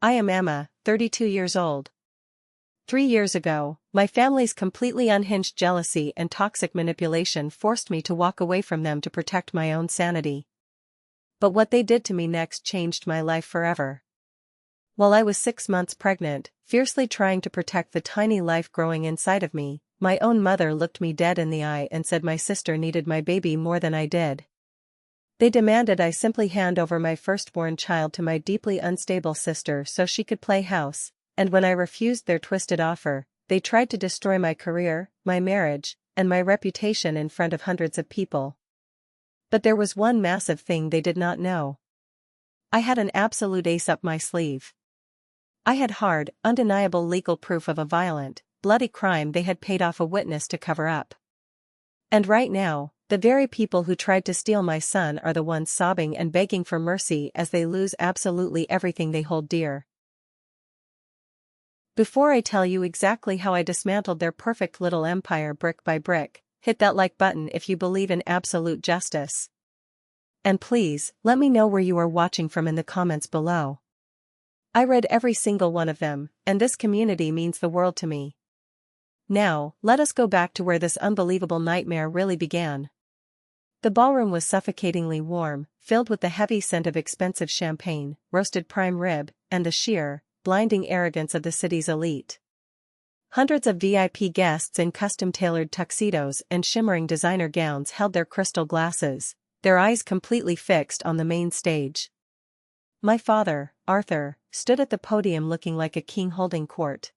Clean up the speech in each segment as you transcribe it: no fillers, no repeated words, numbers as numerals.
I am Emma, 32 years old. 3 years ago, my family's completely unhinged jealousy and toxic manipulation forced me to walk away from them to protect my own sanity. But what they did to me next changed my life forever. While I was 6 months pregnant, fiercely trying to protect the tiny life growing inside of me, my own mother looked me dead in the eye and said my sister needed my baby more than I did. They demanded I simply hand over my firstborn child to my deeply unstable sister so she could play house, and when I refused their twisted offer, they tried to destroy my career, my marriage, and my reputation in front of hundreds of people. But there was one massive thing they did not know. I had an absolute ace up my sleeve. I had hard, undeniable legal proof of a violent, bloody crime they had paid off a witness to cover up. And right now, the very people who tried to steal my son are the ones sobbing and begging for mercy as they lose absolutely everything they hold dear. Before I tell you exactly how I dismantled their perfect little empire brick by brick, hit that like button if you believe in absolute justice. And please, let me know where you are watching from in the comments below. I read every single one of them, and this community means the world to me. Now, let us go back to where this unbelievable nightmare really began. The ballroom was suffocatingly warm, filled with the heavy scent of expensive champagne, roasted prime rib, and the sheer, blinding arrogance of the city's elite. Hundreds of VIP guests in custom-tailored tuxedos and shimmering designer gowns held their crystal glasses, their eyes completely fixed on the main stage. My father, Arthur, stood at the podium looking like a king holding court.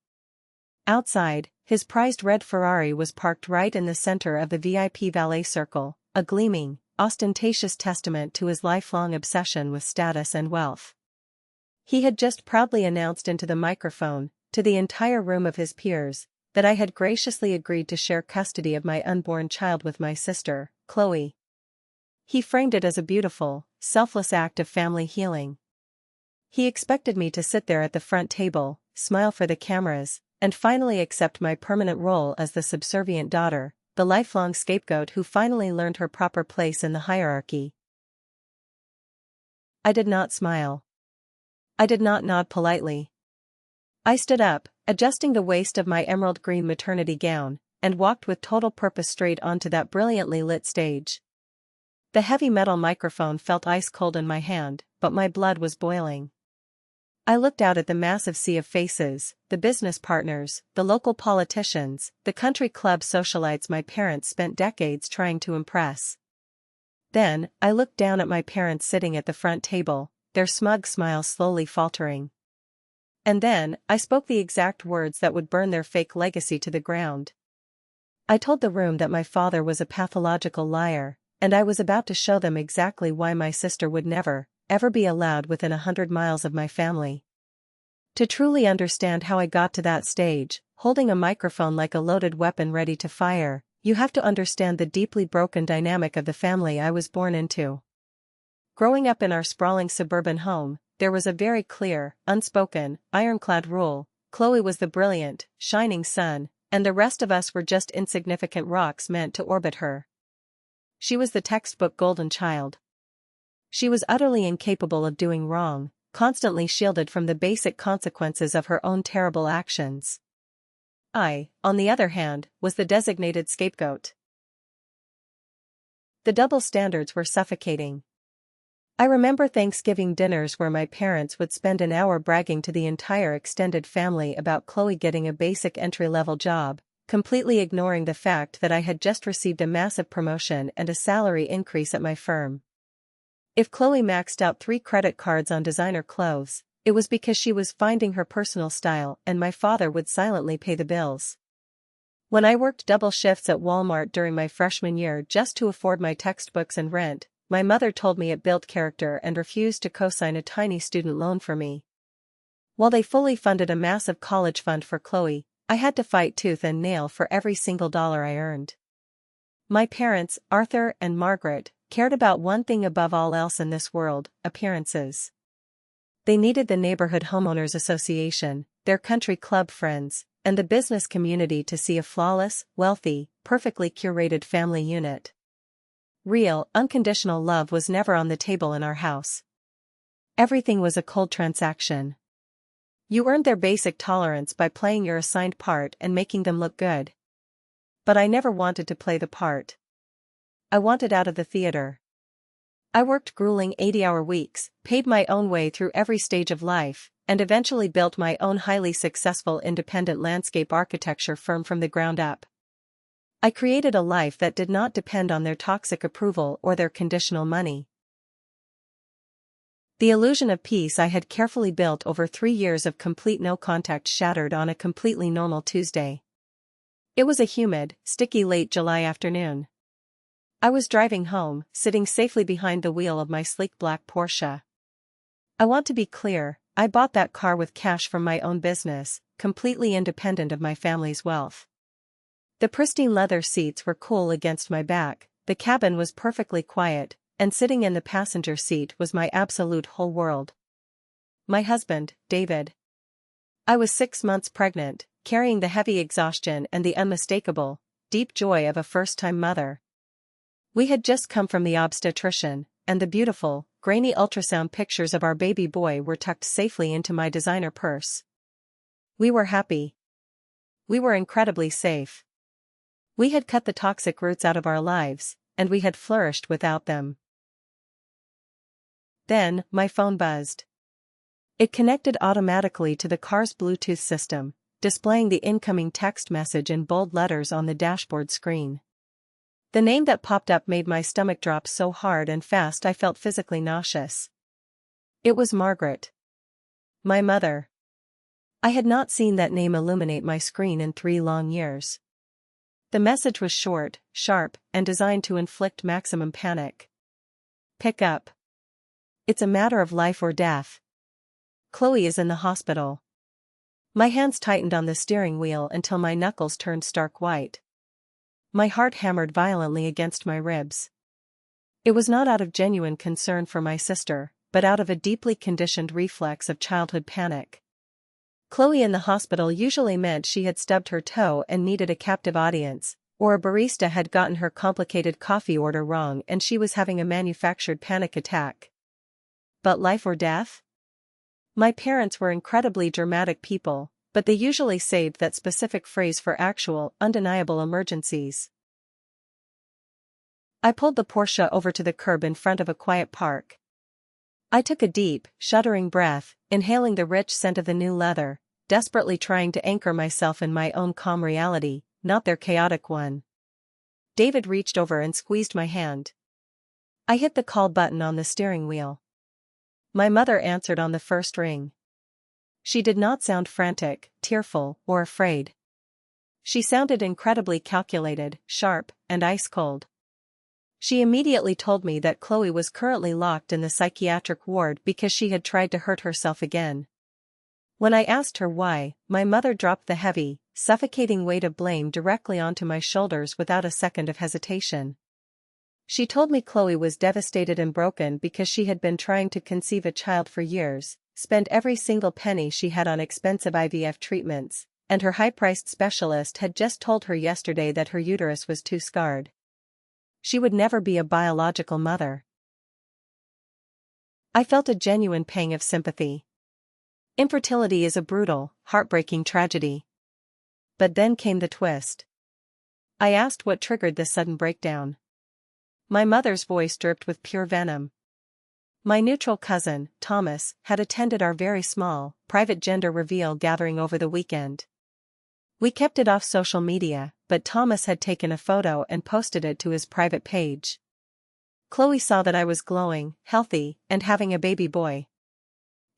Outside, his prized red Ferrari was parked right in the center of the VIP valet circle, a gleaming, ostentatious testament to his lifelong obsession with status and wealth. He had just proudly announced into the microphone, to the entire room of his peers, that I had graciously agreed to share custody of my unborn child with my sister, Chloe. He framed it as a beautiful, selfless act of family healing. He expected me to sit there at the front table, smile for the cameras, and finally accept my permanent role as the subservient daughter, the lifelong scapegoat who finally learned her proper place in the hierarchy. I did not smile. I did not nod politely. I stood up, adjusting the waist of my emerald green maternity gown, and walked with total purpose straight onto that brilliantly lit stage. The heavy metal microphone felt ice cold in my hand, but my blood was boiling. I looked out at the massive sea of faces, the business partners, the local politicians, the country club socialites my parents spent decades trying to impress. Then, I looked down at my parents sitting at the front table, their smug smiles slowly faltering. And then, I spoke the exact words that would burn their fake legacy to the ground. I told the room that my father was a pathological liar, and I was about to show them exactly why my sister would never, ever be allowed within 100 miles of my family. To truly understand how I got to that stage, holding a microphone like a loaded weapon ready to fire, you have to understand the deeply broken dynamic of the family I was born into. Growing up in our sprawling suburban home, there was a very clear, unspoken, ironclad rule: Chloe was the brilliant, shining sun, and the rest of us were just insignificant rocks meant to orbit her. She was the textbook golden child. She was utterly incapable of doing wrong, constantly shielded from the basic consequences of her own terrible actions. I, on the other hand, was the designated scapegoat. The double standards were suffocating. I remember Thanksgiving dinners where my parents would spend an hour bragging to the entire extended family about Chloe getting a basic entry-level job, completely ignoring the fact that I had just received a massive promotion and a salary increase at my firm. If Chloe maxed out 3 credit cards on designer clothes, it was because she was finding her personal style and my father would silently pay the bills. When I worked double shifts at Walmart during my freshman year just to afford my textbooks and rent, my mother told me it built character and refused to co-sign a tiny student loan for me. While they fully funded a massive college fund for Chloe, I had to fight tooth and nail for every single dollar I earned. My parents, Arthur and Margaret, cared about one thing above all else in this world: appearances. They needed the neighborhood homeowners association, their country club friends, and the business community to see a flawless, wealthy, perfectly curated family unit. Real, unconditional love was never on the table in our house. Everything was a cold transaction. You earned their basic tolerance by playing your assigned part and making them look good. But I never wanted to play the part. I wanted out of the theater. I worked grueling 80-hour weeks, paid my own way through every stage of life, and eventually built my own highly successful independent landscape architecture firm from the ground up. I created a life that did not depend on their toxic approval or their conditional money. The illusion of peace I had carefully built over 3 years of complete no contact shattered on a completely normal Tuesday. It was a humid, sticky late July afternoon. I was driving home, sitting safely behind the wheel of my sleek black Porsche. I want to be clear, I bought that car with cash from my own business, completely independent of my family's wealth. The pristine leather seats were cool against my back, the cabin was perfectly quiet, and sitting in the passenger seat was my absolute whole world. My husband, David. I was 6 months pregnant, carrying the heavy exhaustion and the unmistakable, deep joy of a first-time mother. We had just come from the obstetrician, and the beautiful, grainy ultrasound pictures of our baby boy were tucked safely into my designer purse. We were happy. We were incredibly safe. We had cut the toxic roots out of our lives, and we had flourished without them. Then, my phone buzzed. It connected automatically to the car's Bluetooth system, displaying the incoming text message in bold letters on the dashboard screen. The name that popped up made my stomach drop so hard and fast I felt physically nauseous. It was Margaret. My mother. I had not seen that name illuminate my screen in 3 long years. The message was short, sharp, and designed to inflict maximum panic. Pick up. It's a matter of life or death. Chloe is in the hospital. My hands tightened on the steering wheel until my knuckles turned stark white. My heart hammered violently against my ribs. It was not out of genuine concern for my sister, but out of a deeply conditioned reflex of childhood panic. Chloe in the hospital usually meant she had stubbed her toe and needed a captive audience, or a barista had gotten her complicated coffee order wrong and she was having a manufactured panic attack. But life or death? My parents were incredibly dramatic people, but they usually saved that specific phrase for actual, undeniable emergencies. I pulled the Porsche over to the curb in front of a quiet park. I took a deep, shuddering breath, inhaling the rich scent of the new leather, desperately trying to anchor myself in my own calm reality, not their chaotic one. David reached over and squeezed my hand. I hit the call button on the steering wheel. My mother answered on the first ring. She did not sound frantic, tearful, or afraid. She sounded incredibly calculated, sharp, and ice-cold. She immediately told me that Chloe was currently locked in the psychiatric ward because she had tried to hurt herself again. When I asked her why, my mother dropped the heavy, suffocating weight of blame directly onto my shoulders without a second of hesitation. She told me Chloe was devastated and broken because she had been trying to conceive a child for years, spent every single penny she had on expensive IVF treatments, and her high-priced specialist had just told her yesterday that her uterus was too scarred. She would never be a biological mother. I felt a genuine pang of sympathy. Infertility is a brutal, heartbreaking tragedy. But then came the twist. I asked what triggered this sudden breakdown. My mother's voice dripped with pure venom. My neutral cousin, Thomas, had attended our very small, private gender reveal gathering over the weekend. We kept it off social media, but Thomas had taken a photo and posted it to his private page. Chloe saw that I was glowing, healthy, and having a baby boy.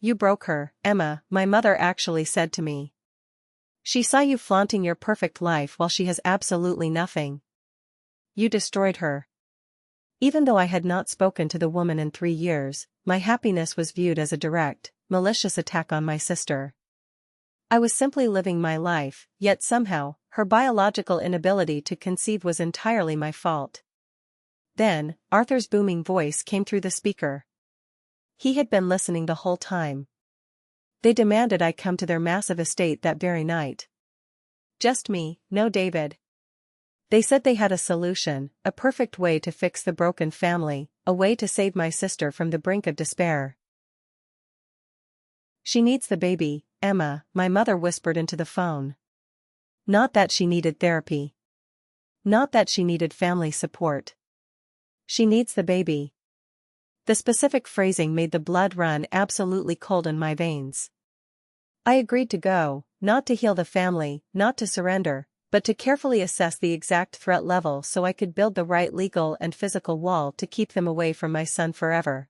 "You broke her, Emma," my mother actually said to me. "She saw you flaunting your perfect life while she has absolutely nothing. You destroyed her." Even though I had not spoken to the woman in 3 years, my happiness was viewed as a direct, malicious attack on my sister. I was simply living my life, yet somehow, her biological inability to conceive was entirely my fault. Then, Arthur's booming voice came through the speaker. He had been listening the whole time. They demanded I come to their massive estate that very night. Just me, no David. They said they had a solution, a perfect way to fix the broken family, a way to save my sister from the brink of despair. "She needs the baby," Emma, my mother whispered into the phone. Not that she needed therapy. Not that she needed family support. She needs the baby. The specific phrasing made the blood run absolutely cold in my veins. I agreed to go, not to heal the family, not to surrender, but to carefully assess the exact threat level so I could build the right legal and physical wall to keep them away from my son forever.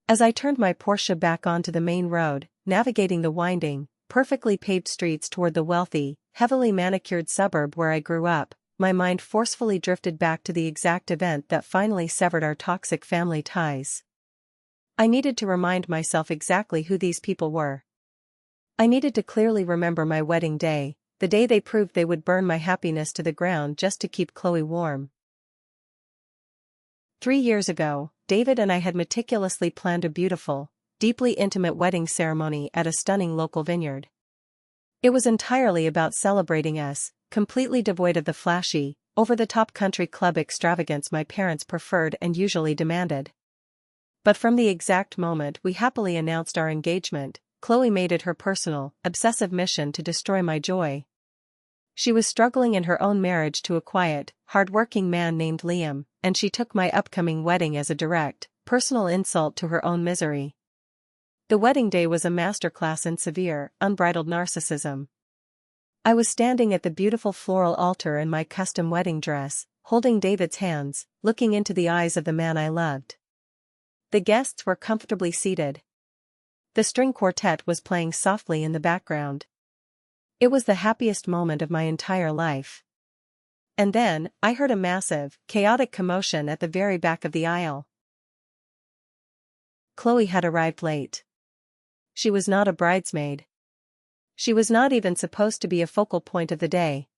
As I turned my Porsche back onto the main road, navigating the winding, perfectly paved streets toward the wealthy, heavily manicured suburb where I grew up, my mind forcefully drifted back to the exact event that finally severed our toxic family ties. I needed to remind myself exactly who these people were. I needed to clearly remember my wedding day, the day they proved they would burn my happiness to the ground just to keep Chloe warm. 3 years ago, David and I had meticulously planned a beautiful, deeply intimate wedding ceremony at a stunning local vineyard. It was entirely about celebrating us, completely devoid of the flashy, over-the-top country club extravagance my parents preferred and usually demanded. But from the exact moment we happily announced our engagement, Chloe made it her personal, obsessive mission to destroy my joy. She was struggling in her own marriage to a quiet, hard-working man named Liam, and she took my upcoming wedding as a direct, personal insult to her own misery. The wedding day was a masterclass in severe, unbridled narcissism. I was standing at the beautiful floral altar in my custom wedding dress, holding David's hands, looking into the eyes of the man I loved. The guests were comfortably seated. The string quartet was playing softly in the background. It was the happiest moment of my entire life. And then, I heard a massive, chaotic commotion at the very back of the aisle. Chloe had arrived late. She was not a bridesmaid. She was not even supposed to be a focal point of the day.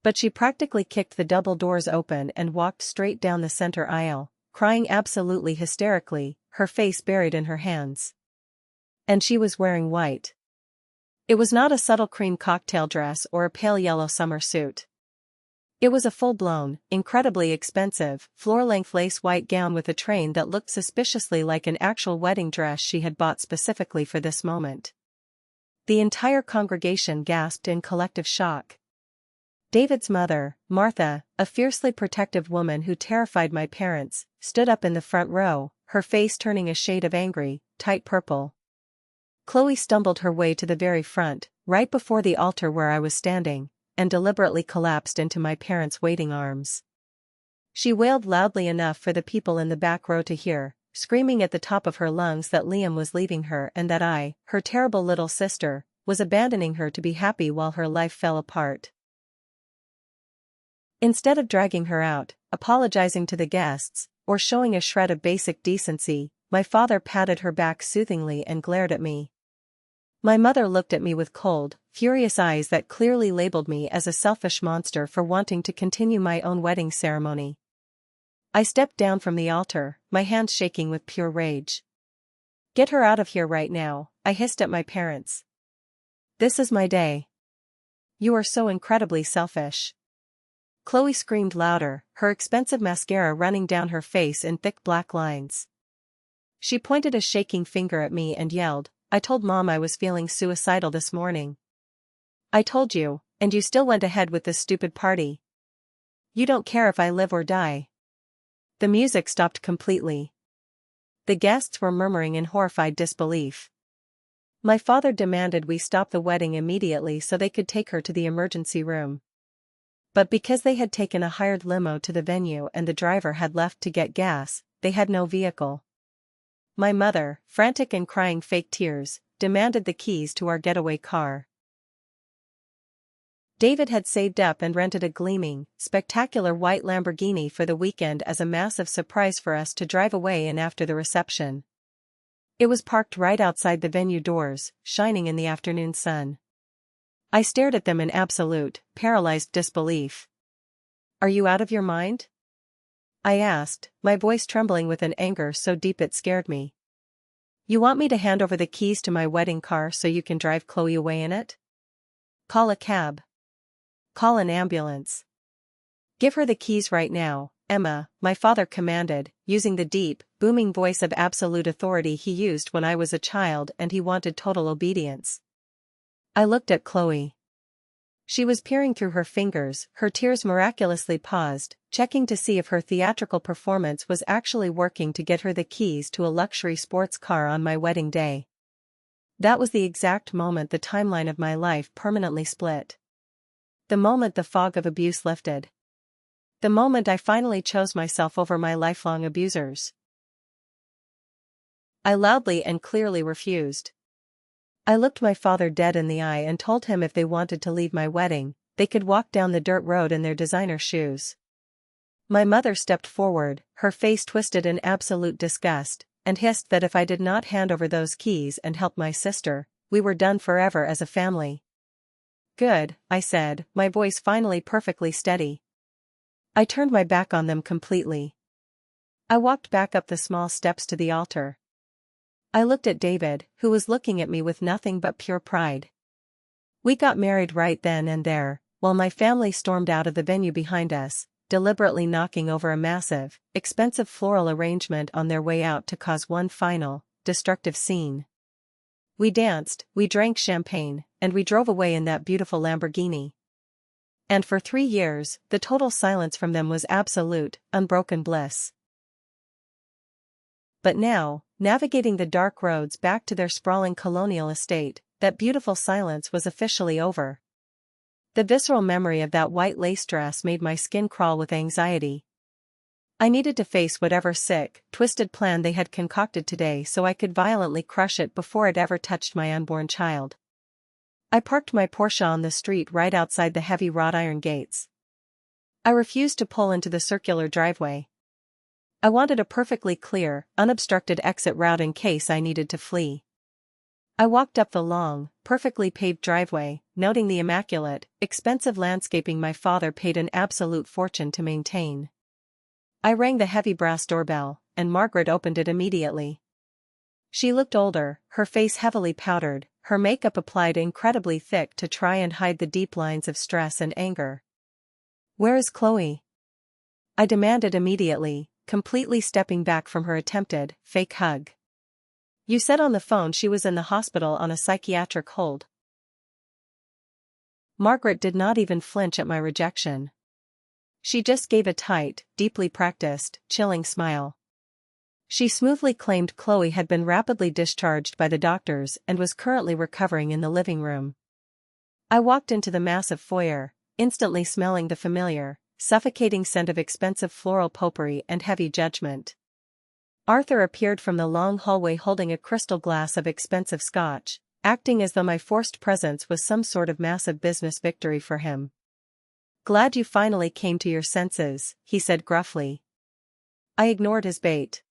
But she practically kicked the double doors open and walked straight down the center aisle, crying absolutely hysterically, her face buried in her hands. And she was wearing white. It was not a subtle cream cocktail dress or a pale yellow summer suit. It was a full-blown, incredibly expensive, floor-length lace white gown with a train that looked suspiciously like an actual wedding dress she had bought specifically for this moment. The entire congregation gasped in collective shock. David's mother, Martha, a fiercely protective woman who terrified my parents, stood up in the front row, her face turning a shade of angry, tight purple. Chloe stumbled her way to the very front, right before the altar where I was standing, and deliberately collapsed into my parents' waiting arms. She wailed loudly enough for the people in the back row to hear, screaming at the top of her lungs that Liam was leaving her and that I, her terrible little sister, was abandoning her to be happy while her life fell apart. Instead of dragging her out, apologizing to the guests, or showing a shred of basic decency, my father patted her back soothingly and glared at me. My mother looked at me with cold, furious eyes that clearly labeled me as a selfish monster for wanting to continue my own wedding ceremony. I stepped down from the altar, my hands shaking with pure rage. "Get her out of here right now," I hissed at my parents. "This is my day. You are so incredibly selfish." Chloe screamed louder, her expensive mascara running down her face in thick black lines. She pointed a shaking finger at me and yelled, "I told Mom I was feeling suicidal this morning. I told you, and you still went ahead with this stupid party. You don't care if I live or die." The music stopped completely. The guests were murmuring in horrified disbelief. My father demanded we stop the wedding immediately so they could take her to the emergency room. But because they had taken a hired limo to the venue and the driver had left to get gas, they had no vehicle. My mother, frantic and crying fake tears, demanded the keys to our getaway car. David had saved up and rented a gleaming, spectacular white Lamborghini for the weekend as a massive surprise for us to drive away in after the reception. It was parked right outside the venue doors, shining in the afternoon sun. I stared at them in absolute, paralyzed disbelief. "Are you out of your mind?" I asked, my voice trembling with an anger so deep it scared me. "You want me to hand over the keys to my wedding car so you can drive Chloe away in it? Call a cab. Call an ambulance. Give her the keys right now, Emma," my father commanded, using the deep, booming voice of absolute authority he used when I was a child and he wanted total obedience. I looked at Chloe. She was peering through her fingers, her tears miraculously paused, checking to see if her theatrical performance was actually working to get her the keys to a luxury sports car on my wedding day. That was the exact moment the timeline of my life permanently split. The moment the fog of abuse lifted. The moment I finally chose myself over my lifelong abusers. I loudly and clearly refused. I looked my father dead in the eye and told him if they wanted to leave my wedding, they could walk down the dirt road in their designer shoes. My mother stepped forward, her face twisted in absolute disgust, and hissed that if I did not hand over those keys and help my sister, we were done forever as a family. Good, I said, my voice finally perfectly steady. I turned my back on them completely. I walked back up the small steps to the altar. I looked at David, who was looking at me with nothing but pure pride. We got married right then and there, while my family stormed out of the venue behind us, deliberately knocking over a massive, expensive floral arrangement on their way out to cause one final, destructive scene. We danced, we drank champagne, and we drove away in that beautiful Lamborghini. And for 3 years, the total silence from them was absolute, unbroken bliss. But now, navigating the dark roads back to their sprawling colonial estate, that beautiful silence was officially over. The visceral memory of that white lace dress made my skin crawl with anxiety. I needed to face whatever sick, twisted plan they had concocted today so I could violently crush it before it ever touched my unborn child. I parked my Porsche on the street right outside the heavy wrought iron gates. I refused to pull into the circular driveway. I wanted a perfectly clear, unobstructed exit route in case I needed to flee. I walked up the long, perfectly paved driveway, noting the immaculate, expensive landscaping my father paid an absolute fortune to maintain. I rang the heavy brass doorbell, and Margaret opened it immediately. She looked older, her face heavily powdered, her makeup applied incredibly thick to try and hide the deep lines of stress and anger. "Where is Chloe?" I demanded immediately, completely stepping back from her attempted, fake hug. "You said on the phone she was in the hospital on a psychiatric hold." Margaret did not even flinch at my rejection. She just gave a tight, deeply practiced, chilling smile. She smoothly claimed Chloe had been rapidly discharged by the doctors and was currently recovering in the living room. I walked into the massive foyer, instantly smelling the familiar, suffocating scent of expensive floral potpourri and heavy judgment. Arthur appeared from the long hallway holding a crystal glass of expensive scotch, acting as though my forced presence was some sort of massive business victory for him. "Glad you finally came to your senses," he said gruffly. I ignored his bait.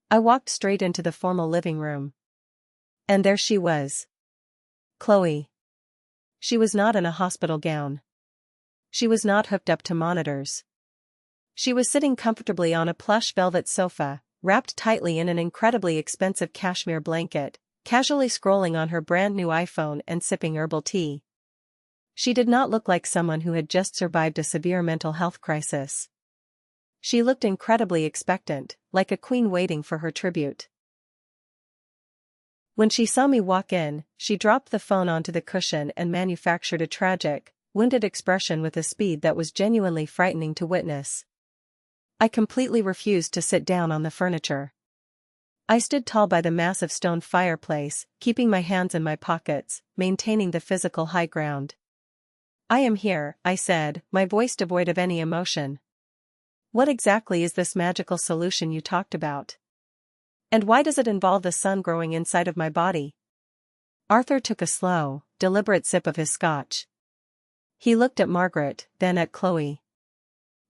I walked straight into the formal living room. And there she was. Chloe. She was not in a hospital gown. She was not hooked up to monitors. She was sitting comfortably on a plush velvet sofa, wrapped tightly in an incredibly expensive cashmere blanket, casually scrolling on her brand new iPhone and sipping herbal tea. She did not look like someone who had just survived a severe mental health crisis. She looked incredibly expectant, like a queen waiting for her tribute. When she saw me walk in, she dropped the phone onto the cushion and manufactured a tragic, wounded expression with a speed that was genuinely frightening to witness. I completely refused to sit down on the furniture. I stood tall by the massive stone fireplace, keeping my hands in my pockets, maintaining the physical high ground. "I am here," I said, my voice devoid of any emotion. "What exactly is this magical solution you talked about? And why does it involve the sun growing inside of my body?" Arthur took a slow, deliberate sip of his scotch. He looked at Margaret, then at Chloe.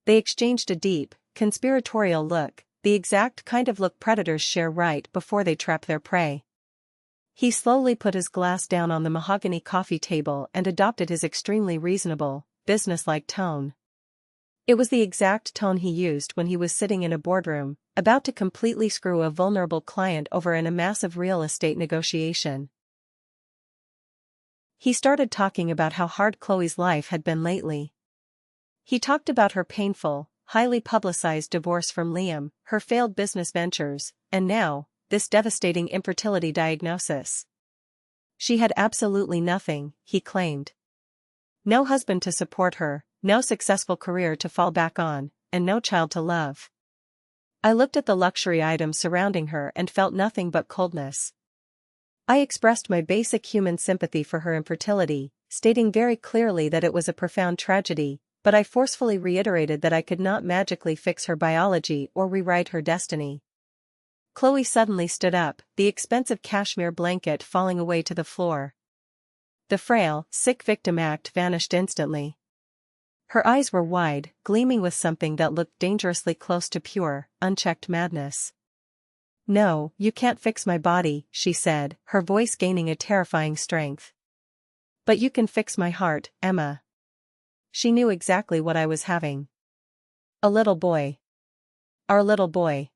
They exchanged a deep, conspiratorial look, the exact kind of look predators share right before they trap their prey. He slowly put his glass down on the mahogany coffee table and adopted his extremely reasonable, businesslike tone. It was the exact tone he used when he was sitting in a boardroom, about to completely screw a vulnerable client over in a massive real estate negotiation. He started talking about how hard Chloe's life had been lately. He talked about her painful, highly publicized divorce from Liam, her failed business ventures, and now, this devastating infertility diagnosis. She had absolutely nothing, he claimed. No husband to support her, no successful career to fall back on, and no child to love. I looked at the luxury items surrounding her and felt nothing but coldness. I expressed my basic human sympathy for her infertility, stating very clearly that it was a profound tragedy, but I forcefully reiterated that I could not magically fix her biology or rewrite her destiny. Chloe suddenly stood up, the expensive cashmere blanket falling away to the floor. The frail, sick victim act vanished instantly. Her eyes were wide, gleaming with something that looked dangerously close to pure, unchecked madness. "No, you can't fix my body," she said, her voice gaining a terrifying strength. "But you can fix my heart, Emma." She knew exactly what I was having. A little boy. Our little boy.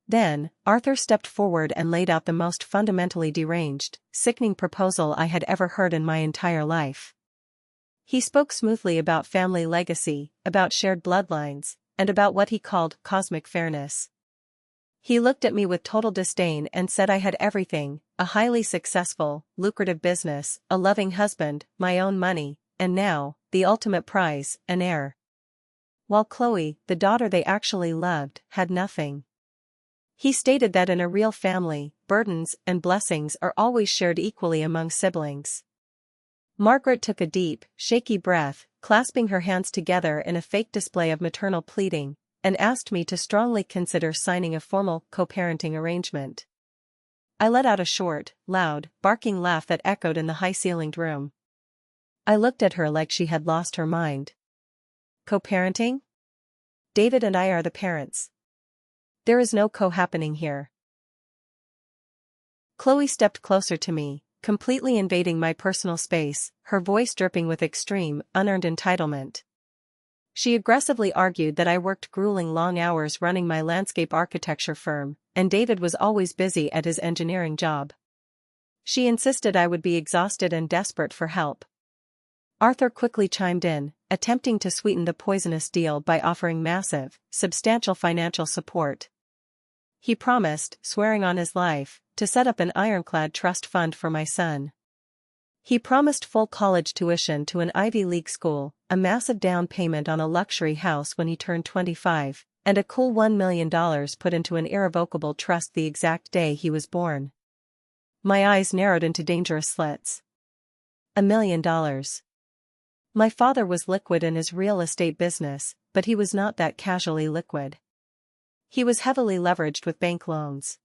Then, Arthur stepped forward and laid out the most fundamentally deranged, sickening proposal I had ever heard in my entire life. He spoke smoothly about family legacy, about shared bloodlines, and about what he called cosmic fairness. He looked at me with total disdain and said I had everything: a highly successful, lucrative business, a loving husband, my own money, and now, the ultimate prize, an heir. While Chloe, the daughter they actually loved, had nothing. He stated that in a real family, burdens and blessings are always shared equally among siblings. Margaret took a deep, shaky breath, clasping her hands together in a fake display of maternal pleading, and asked me to strongly consider signing a formal co-parenting arrangement. I let out a short, loud, barking laugh that echoed in the high-ceilinged room. I looked at her like she had lost her mind. Co-parenting? David and I are the parents. There is no co-happening here. Chloe stepped closer to me, completely invading my personal space, her voice dripping with extreme, unearned entitlement. She aggressively argued that I worked grueling long hours running my landscape architecture firm, and David was always busy at his engineering job. She insisted I would be exhausted and desperate for help. Arthur quickly chimed in, attempting to sweeten the poisonous deal by offering massive, substantial financial support. He promised, swearing on his life, to set up an ironclad trust fund for my son. He promised full college tuition to an Ivy League school, a massive down payment on a luxury house when he turned 25, and a cool $1 million put into an irrevocable trust the exact day he was born. My eyes narrowed into dangerous slits. $1 million. My father was liquid in his real estate business, but he was not that casually liquid. He was heavily leveraged with bank loans.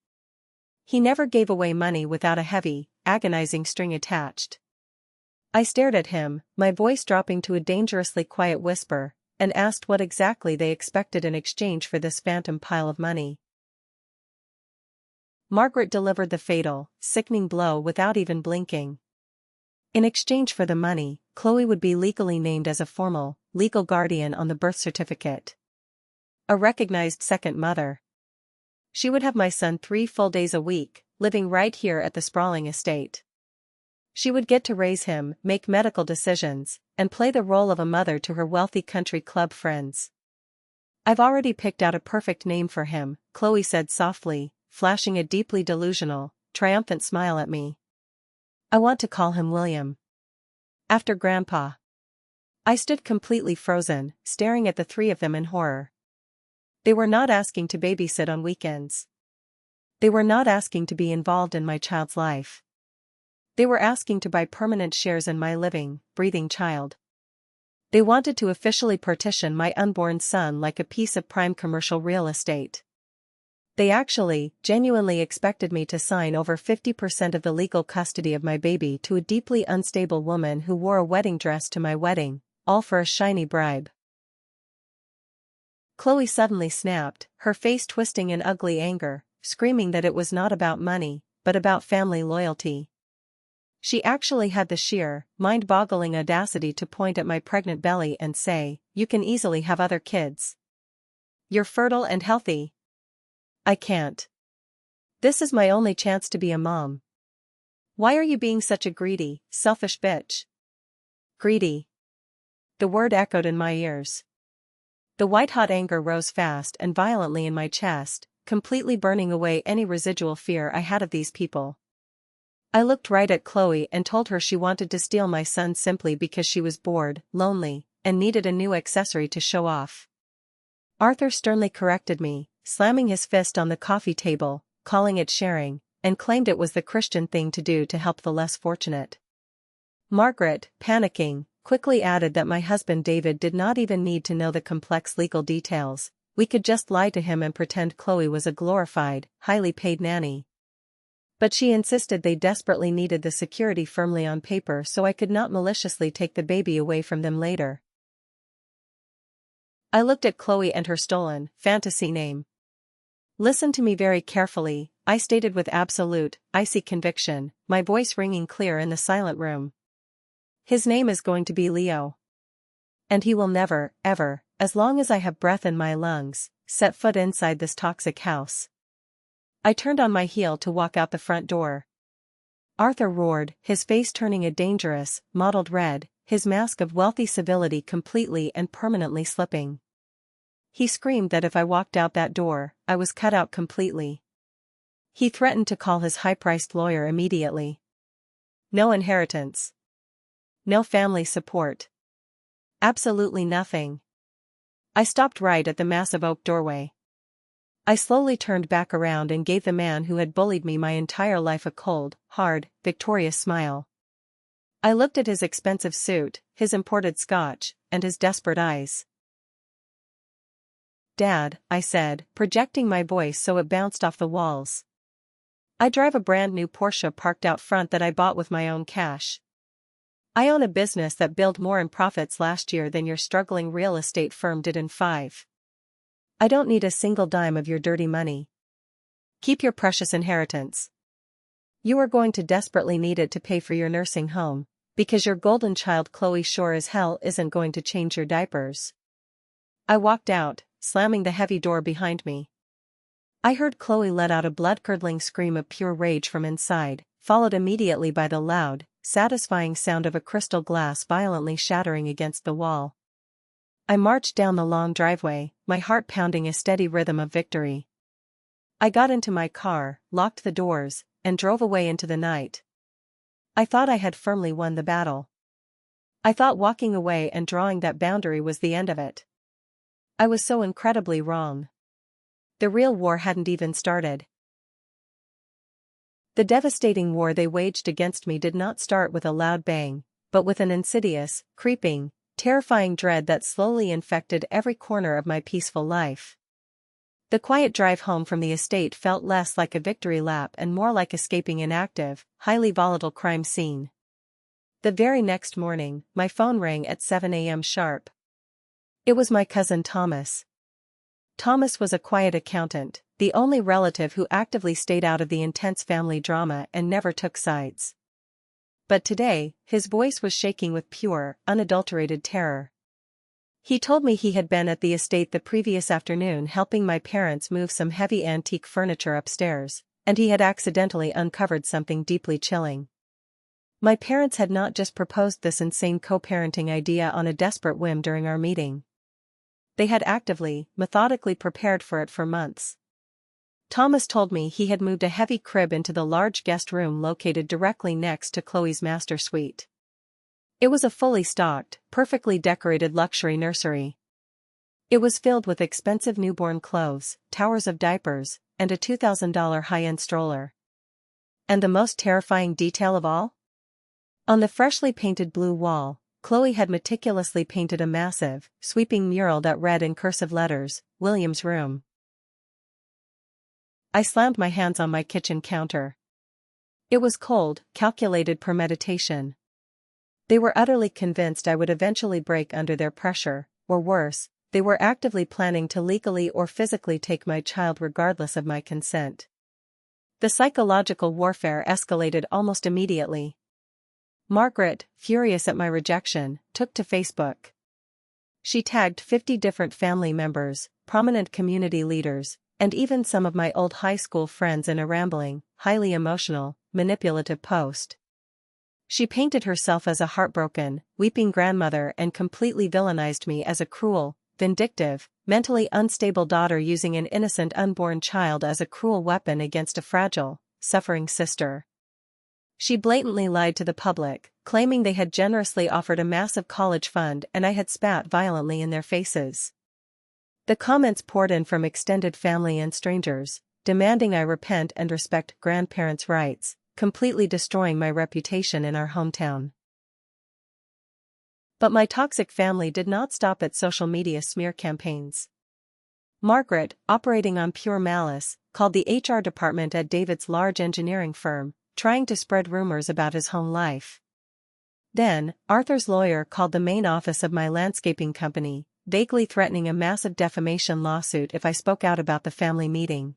He never gave away money without a heavy, agonizing string attached. I stared at him, my voice dropping to a dangerously quiet whisper, and asked what exactly they expected in exchange for this phantom pile of money. Margaret delivered the fatal, sickening blow without even blinking. In exchange for the money, Chloe would be legally named as a formal, legal guardian on the birth certificate. A recognized second mother. She would have my son 3 full days a week, living right here at the sprawling estate. She would get to raise him, make medical decisions, and play the role of a mother to her wealthy country club friends. "I've already picked out a perfect name for him," Chloe said softly, flashing a deeply delusional, triumphant smile at me. "I want to call him William. After Grandpa." I stood completely frozen, staring at the three of them in horror. They were not asking to babysit on weekends. They were not asking to be involved in my child's life. They were asking to buy permanent shares in my living, breathing child. They wanted to officially partition my unborn son like a piece of prime commercial real estate. They actually, genuinely expected me to sign over 50% of the legal custody of my baby to a deeply unstable woman who wore a wedding dress to my wedding, all for a shiny bribe. Chloe suddenly snapped, her face twisting in ugly anger, screaming that it was not about money, but about family loyalty. She actually had the sheer, mind-boggling audacity to point at my pregnant belly and say, "You can easily have other kids. You're fertile and healthy. I can't. This is my only chance to be a mom. Why are you being such a greedy, selfish bitch?" Greedy. The word echoed in my ears. The white-hot anger rose fast and violently in my chest, completely burning away any residual fear I had of these people. I looked right at Chloe and told her she wanted to steal my son simply because she was bored, lonely, and needed a new accessory to show off. Arthur sternly corrected me, slamming his fist on the coffee table, calling it sharing, and claimed it was the Christian thing to do to help the less fortunate. Margaret, panicking, quickly added that my husband David did not even need to know the complex legal details. We could just lie to him and pretend Chloe was a glorified, highly paid nanny. But she insisted they desperately needed the security firmly on paper so I could not maliciously take the baby away from them later. I looked at Chloe and her stolen, fantasy name. Listen to me very carefully, I stated with absolute, icy conviction, my voice ringing clear in the silent room. His name is going to be Leo. And he will never, ever, as long as I have breath in my lungs, set foot inside this toxic house. I turned on my heel to walk out the front door. Arthur roared, his face turning a dangerous, mottled red, his mask of wealthy civility completely and permanently slipping. He screamed that if I walked out that door, I was cut out completely. He threatened to call his high-priced lawyer immediately. No inheritance. No family support. Absolutely nothing. I stopped right at the massive oak doorway. I slowly turned back around and gave the man who had bullied me my entire life a cold, hard, victorious smile. I looked at his expensive suit, his imported scotch, and his desperate eyes. "Dad," I said, projecting my voice so it bounced off the walls. "I drive a brand new Porsche parked out front that I bought with my own cash. I own a business that billed more in profits last year than your struggling real estate firm did in 5. I don't need a single dime of your dirty money. Keep your precious inheritance. You are going to desperately need it to pay for your nursing home, because your golden child Chloe sure as hell isn't going to change your diapers." I walked out, slamming the heavy door behind me. I heard Chloe let out a blood-curdling scream of pure rage from inside, followed immediately by the loud, satisfying sound of a crystal glass violently shattering against the wall. I marched down the long driveway, my heart pounding a steady rhythm of victory. I got into my car, locked the doors, and drove away into the night. I thought I had firmly won the battle. I thought walking away and drawing that boundary was the end of it. I was so incredibly wrong. The real war hadn't even started. The devastating war they waged against me did not start with a loud bang, but with an insidious, creeping, terrifying dread that slowly infected every corner of my peaceful life. The quiet drive home from the estate felt less like a victory lap and more like escaping an active, highly volatile crime scene. The very next morning, my phone rang at 7 a.m. sharp. It was my cousin Thomas. Thomas was a quiet accountant, the only relative who actively stayed out of the intense family drama and never took sides. But today, his voice was shaking with pure, unadulterated terror. He told me he had been at the estate the previous afternoon helping my parents move some heavy antique furniture upstairs, and he had accidentally uncovered something deeply chilling. My parents had not just proposed this insane co-parenting idea on a desperate whim during our meeting. They had actively, methodically prepared for it for months. Thomas told me he had moved a heavy crib into the large guest room located directly next to Chloe's master suite. It was a fully stocked, perfectly decorated luxury nursery. It was filled with expensive newborn clothes, towers of diapers, and a $2,000 high-end stroller. And the most terrifying detail of all? On the freshly painted blue wall, Chloe had meticulously painted a massive, sweeping mural that read in cursive letters, "William's room." I slammed my hands on my kitchen counter. It was cold, calculated premeditation. They were utterly convinced I would eventually break under their pressure, or worse, they were actively planning to legally or physically take my child regardless of my consent. The psychological warfare escalated almost immediately. Margaret, furious at my rejection, took to Facebook. She tagged 50 different family members, prominent community leaders, and even some of my old high school friends in a rambling, highly emotional, manipulative post. She painted herself as a heartbroken, weeping grandmother and completely villainized me as a cruel, vindictive, mentally unstable daughter using an innocent unborn child as a cruel weapon against a fragile, suffering sister. She blatantly lied to the public, claiming they had generously offered a massive college fund and I had spat violently in their faces. The comments poured in from extended family and strangers, demanding I repent and respect grandparents' rights, completely destroying my reputation in our hometown. But my toxic family did not stop at social media smear campaigns. Margaret, operating on pure malice, called the HR department at David's large engineering firm, trying to spread rumors about his home life. Then, Arthur's lawyer called the main office of my landscaping company, vaguely threatening a massive defamation lawsuit if I spoke out about the family meeting.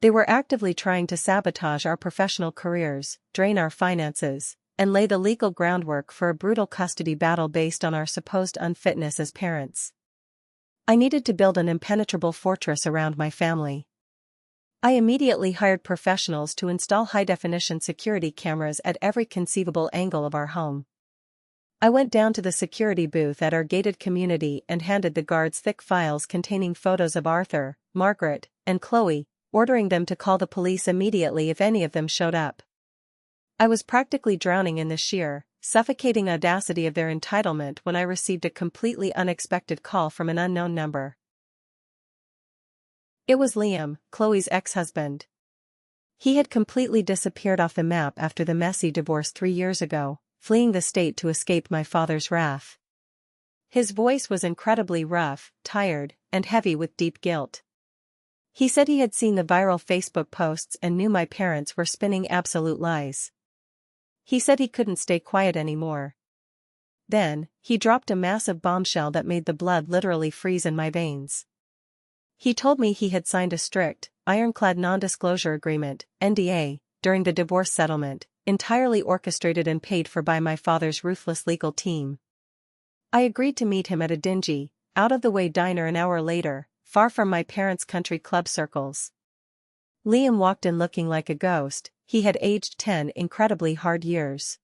They were actively trying to sabotage our professional careers, drain our finances, and lay the legal groundwork for a brutal custody battle based on our supposed unfitness as parents. I needed to build an impenetrable fortress around my family. I immediately hired professionals to install high-definition security cameras at every conceivable angle of our home. I went down to the security booth at our gated community and handed the guards thick files containing photos of Arthur, Margaret, and Chloe, ordering them to call the police immediately if any of them showed up. I was practically drowning in the sheer, suffocating audacity of their entitlement when I received a completely unexpected call from an unknown number. It was Liam, Chloe's ex-husband. He had completely disappeared off the map after the messy divorce 3 years ago, fleeing the state to escape my father's wrath. His voice was incredibly rough, tired, and heavy with deep guilt. He said he had seen the viral Facebook posts and knew my parents were spinning absolute lies. He said he couldn't stay quiet anymore. Then, he dropped a massive bombshell that made the blood literally freeze in my veins. He told me he had signed a strict, ironclad non-disclosure agreement, NDA, during the divorce settlement, entirely orchestrated and paid for by my father's ruthless legal team. I agreed to meet him at a dingy, out-of-the-way diner an hour later, far from my parents' country club circles. Liam walked in looking like a ghost. He had aged 10 incredibly hard years.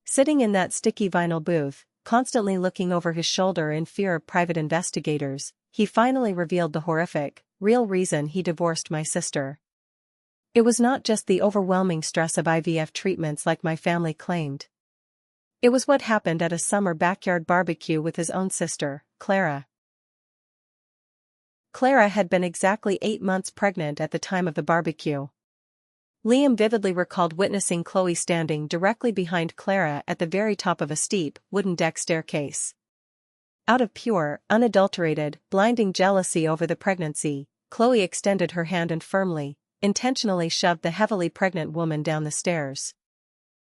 Sitting in that sticky vinyl booth, constantly looking over his shoulder in fear of private investigators, he finally revealed the horrific, real reason he divorced my sister. It was not just the overwhelming stress of IVF treatments like my family claimed. It was what happened at a summer backyard barbecue with his own sister, Clara. Clara had been exactly 8 months pregnant at the time of the barbecue. Liam vividly recalled witnessing Chloe standing directly behind Clara at the very top of a steep, wooden deck staircase. Out of pure, unadulterated, blinding jealousy over the pregnancy, Chloe extended her hand and firmly, intentionally shoved the heavily pregnant woman down the stairs.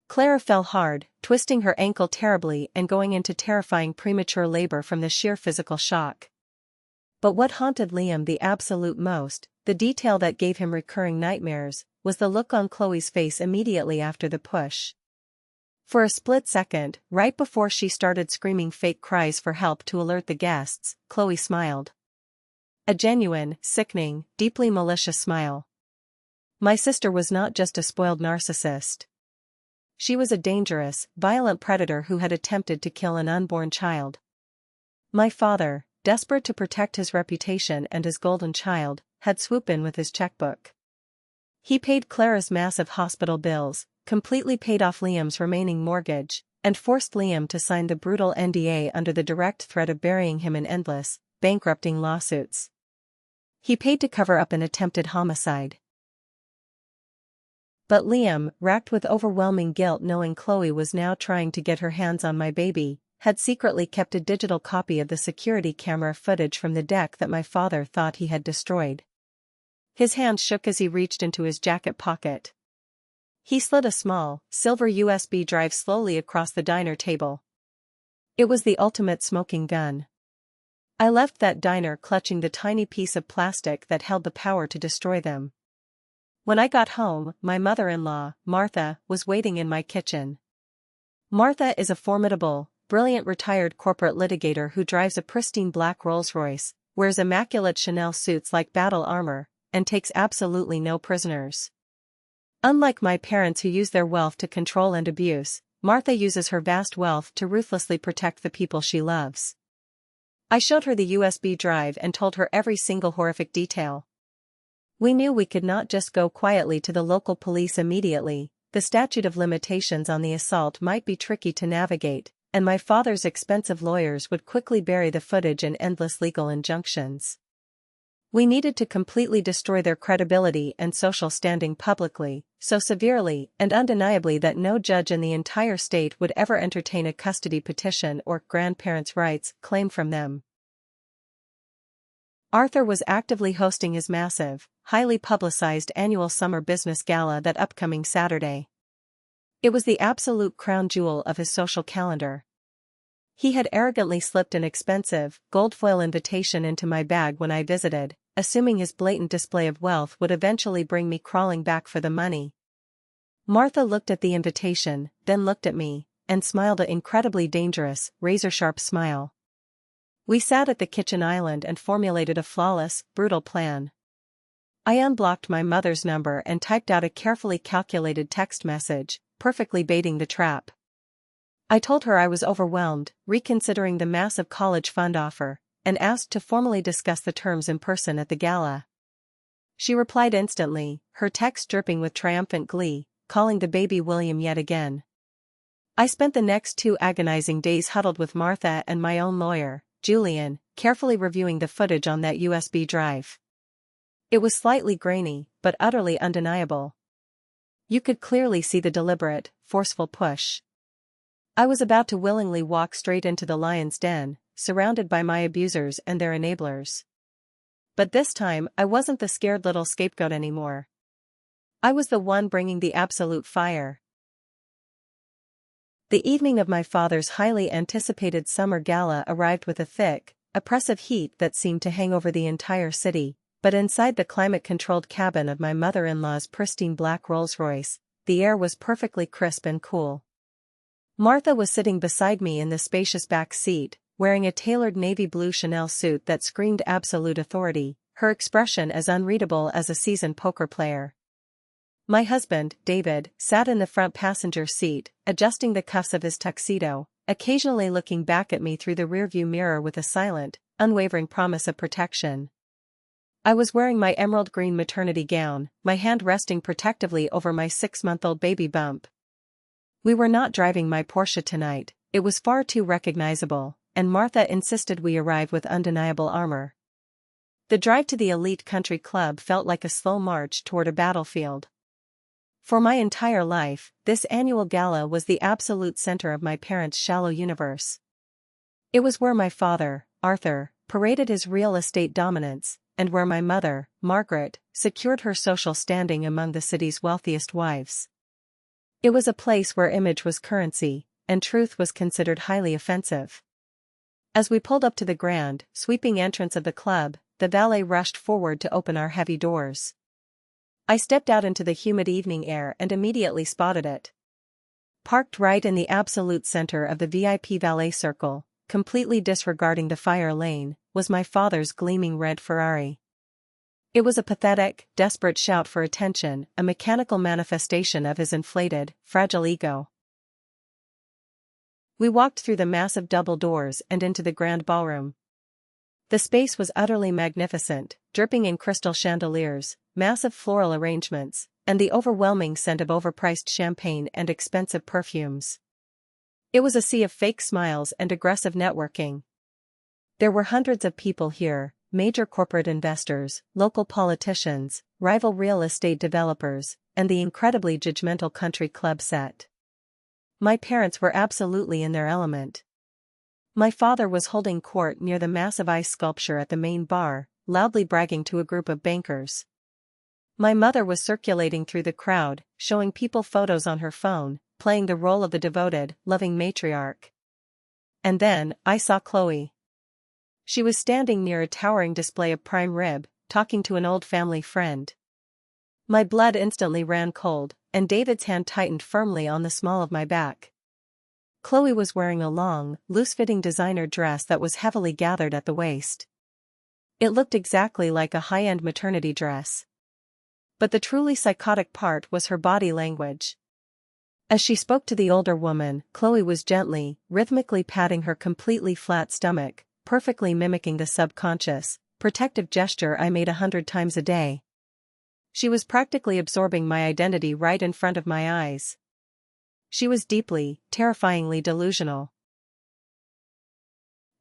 Clara fell hard, twisting her ankle terribly and going into terrifying premature labor from the sheer physical shock. But what haunted Liam the absolute most, the detail that gave him recurring nightmares, was the look on Chloe's face immediately after the push. For a split second, right before she started screaming fake cries for help to alert the guests, Chloe smiled. A genuine, sickening, deeply malicious smile. My sister was not just a spoiled narcissist. She was a dangerous, violent predator who had attempted to kill an unborn child. My father, desperate to protect his reputation and his golden child, had swooped in with his checkbook. He paid Clara's massive hospital bills, completely paid off Liam's remaining mortgage, and forced Liam to sign the brutal NDA under the direct threat of burying him in endless, bankrupting lawsuits. He paid to cover up an attempted homicide. But Liam, racked with overwhelming guilt knowing Chloe was now trying to get her hands on my baby, had secretly kept a digital copy of the security camera footage from the deck that my father thought he had destroyed. His hand shook as he reached into his jacket pocket. He slid a small, silver USB drive slowly across the diner table. It was the ultimate smoking gun. I left that diner clutching the tiny piece of plastic that held the power to destroy them. When I got home, my mother-in-law, Martha, was waiting in my kitchen. Martha is a formidable, brilliant retired corporate litigator who drives a pristine black Rolls-Royce, wears immaculate Chanel suits like battle armor, and takes absolutely no prisoners. Unlike my parents who use their wealth to control and abuse, Martha uses her vast wealth to ruthlessly protect the people she loves. I showed her the USB drive and told her every single horrific detail. We knew we could not just go quietly to the local police immediately, the statute of limitations on the assault might be tricky to navigate, and my father's expensive lawyers would quickly bury the footage in endless legal injunctions. We needed to completely destroy their credibility and social standing publicly, so severely and undeniably that no judge in the entire state would ever entertain a custody petition or grandparents' rights claim from them. Arthur was actively hosting his massive, highly publicized annual summer business gala that upcoming Saturday. It was the absolute crown jewel of his social calendar. He had arrogantly slipped an expensive, gold-foil invitation into my bag when I visited, assuming his blatant display of wealth would eventually bring me crawling back for the money. Martha looked at the invitation, then looked at me, and smiled an incredibly dangerous, razor-sharp smile. We sat at the kitchen island and formulated a flawless, brutal plan. I unblocked my mother's number and typed out a carefully calculated text message, perfectly baiting the trap. I told her I was overwhelmed, reconsidering the massive college fund offer, and asked to formally discuss the terms in person at the gala. She replied instantly, her text dripping with triumphant glee, calling the baby William yet again. I spent the next 2 agonizing days huddled with Martha and my own lawyer, Julian, carefully reviewing the footage on that USB drive. It was slightly grainy, but utterly undeniable. You could clearly see the deliberate, forceful push. I was about to willingly walk straight into the lion's den, surrounded by my abusers and their enablers. But this time, I wasn't the scared little scapegoat anymore. I was the one bringing the absolute fire. The evening of my father's highly anticipated summer gala arrived with a thick, oppressive heat that seemed to hang over the entire city, but inside the climate-controlled cabin of my mother-in-law's pristine black Rolls-Royce, the air was perfectly crisp and cool. Martha was sitting beside me in the spacious back seat, wearing a tailored navy blue Chanel suit that screamed absolute authority, her expression as unreadable as a seasoned poker player. My husband, David, sat in the front passenger seat, adjusting the cuffs of his tuxedo, occasionally looking back at me through the rearview mirror with a silent, unwavering promise of protection. I was wearing my emerald green maternity gown, my hand resting protectively over my 6-month-old baby bump. We were not driving my Porsche tonight, it was far too recognizable, and Martha insisted we arrive with undeniable armor. The drive to the elite country club felt like a slow march toward a battlefield. For my entire life, this annual gala was the absolute center of my parents' shallow universe. It was where my father, Arthur, paraded his real estate dominance, and where my mother, Margaret, secured her social standing among the city's wealthiest wives. It was a place where image was currency, and truth was considered highly offensive. As we pulled up to the grand, sweeping entrance of the club, the valet rushed forward to open our heavy doors. I stepped out into the humid evening air and immediately spotted it. Parked right in the absolute center of the VIP valet circle, completely disregarding the fire lane, was my father's gleaming red Ferrari. It was a pathetic, desperate shout for attention, a mechanical manifestation of his inflated, fragile ego. We walked through the massive double doors and into the grand ballroom. The space was utterly magnificent, dripping in crystal chandeliers, massive floral arrangements, and the overwhelming scent of overpriced champagne and expensive perfumes. It was a sea of fake smiles and aggressive networking. There were hundreds of people here, major corporate investors, local politicians, rival real estate developers, and the incredibly judgmental country club set. My parents were absolutely in their element. My father was holding court near the massive ice sculpture at the main bar, loudly bragging to a group of bankers. My mother was circulating through the crowd, showing people photos on her phone, playing the role of the devoted, loving matriarch. And then, I saw Chloe. She was standing near a towering display of prime rib, talking to an old family friend. My blood instantly ran cold, and David's hand tightened firmly on the small of my back. Chloe was wearing a long, loose-fitting designer dress that was heavily gathered at the waist. It looked exactly like a high-end maternity dress. But the truly psychotic part was her body language. As she spoke to the older woman, Chloe was gently, rhythmically patting her completely flat stomach, perfectly mimicking the subconscious, protective gesture I made 100 times a day. She was practically absorbing my identity right in front of my eyes. She was deeply, terrifyingly delusional.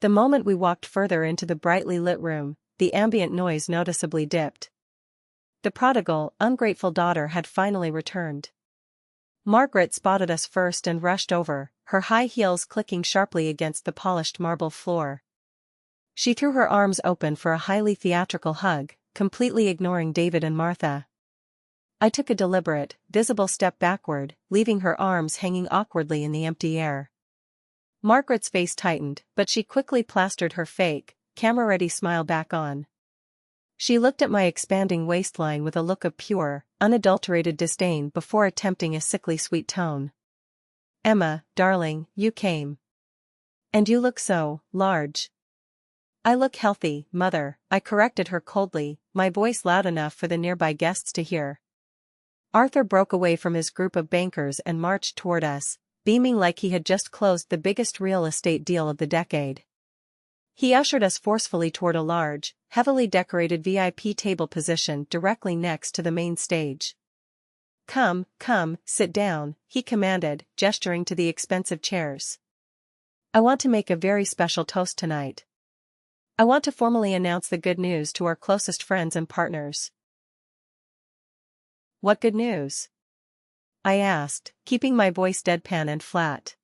The moment we walked further into the brightly lit room, the ambient noise noticeably dipped. The prodigal, ungrateful daughter had finally returned. Margaret spotted us first and rushed over, her high heels clicking sharply against the polished marble floor. She threw her arms open for a highly theatrical hug, completely ignoring David and Martha. I took a deliberate, visible step backward, leaving her arms hanging awkwardly in the empty air. Margaret's face tightened, but she quickly plastered her fake, camera-ready smile back on. She looked at my expanding waistline with a look of pure, unadulterated disdain before attempting a sickly sweet tone. "Emma, darling, you came. And you look so large." "I look healthy, Mother," I corrected her coldly, my voice loud enough for the nearby guests to hear. Arthur broke away from his group of bankers and marched toward us, beaming like he had just closed the biggest real estate deal of the decade. He ushered us forcefully toward a large, heavily decorated VIP table position directly next to the main stage. Come, sit down," he commanded, gesturing to the expensive chairs. "I want to make a very special toast tonight. I want to formally announce the good news to our closest friends and partners." "What good news?" I asked, keeping my voice deadpan and flat.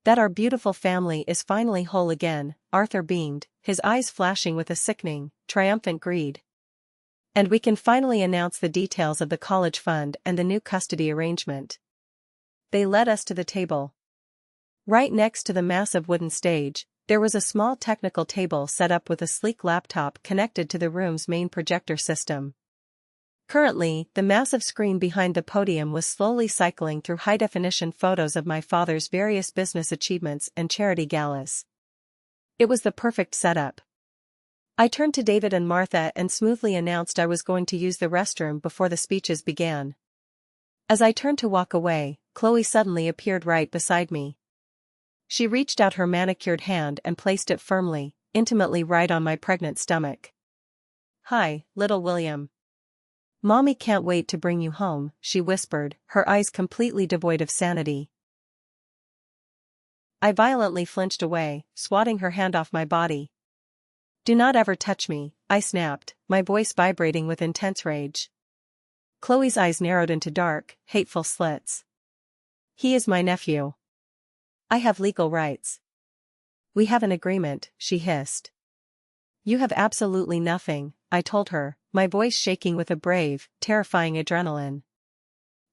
"That our beautiful family is finally whole again," Arthur beamed, his eyes flashing with a sickening, triumphant greed. "And we can finally announce the details of the college fund and the new custody arrangement." They led us to the table. Right next to the massive wooden stage, there was a small technical table set up with a sleek laptop connected to the room's main projector system. Currently, the massive screen behind the podium was slowly cycling through high-definition photos of my father's various business achievements and charity galas. It was the perfect setup. I turned to David and Martha and smoothly announced I was going to use the restroom before the speeches began. As I turned to walk away, Chloe suddenly appeared right beside me. She reached out her manicured hand and placed it firmly, intimately right on my pregnant stomach. "Hi, little William. Mommy can't wait to bring you home," she whispered, her eyes completely devoid of sanity. I violently flinched away, swatting her hand off my body. "Do not ever touch me," I snapped, my voice vibrating with intense rage. Chloe's eyes narrowed into dark, hateful slits. "He is my nephew. I have legal rights." "We have an agreement," she hissed. "You have absolutely nothing," I told her, my voice shaking with a brave, terrifying adrenaline.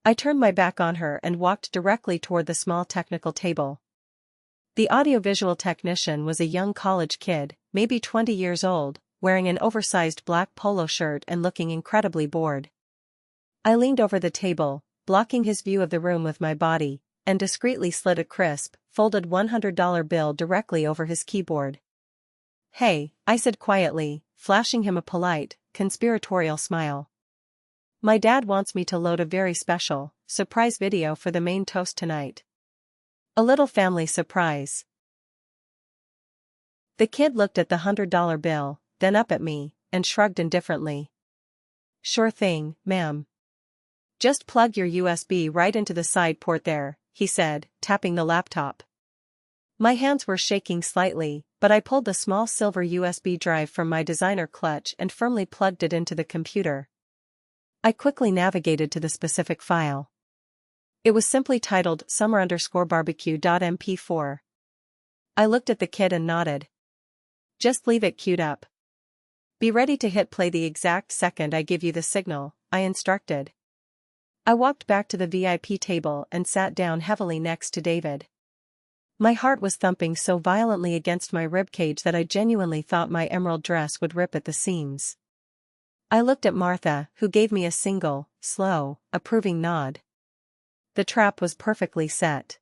I turned my back on her and walked directly toward the small technical table. The audiovisual technician was a young college kid, maybe 20 years old, wearing an oversized black polo shirt and looking incredibly bored. I leaned over the table, blocking his view of the room with my body, and discreetly slid a crisp, folded $100 bill directly over his keyboard. "Hey," I said quietly, flashing him a polite, conspiratorial smile. "My dad wants me to load a very special, surprise video for the main toast tonight. A little family surprise." The kid looked at the $100 bill, then up at me, and shrugged indifferently. "Sure thing, ma'am. Just plug your USB right into the side port there," he said, tapping the laptop. My hands were shaking slightly, but I pulled the small silver USB drive from my designer clutch and firmly plugged it into the computer. I quickly navigated to the specific file. It was simply titled summer_barbecue.mp4. I looked at the kid and nodded. "Just leave it queued up. Be ready to hit play the exact second I give you the signal," I instructed. I walked back to the VIP table and sat down heavily next to David. My heart was thumping so violently against my ribcage that I genuinely thought my emerald dress would rip at the seams. I looked at Martha, who gave me a single, slow, approving nod. The trap was perfectly set.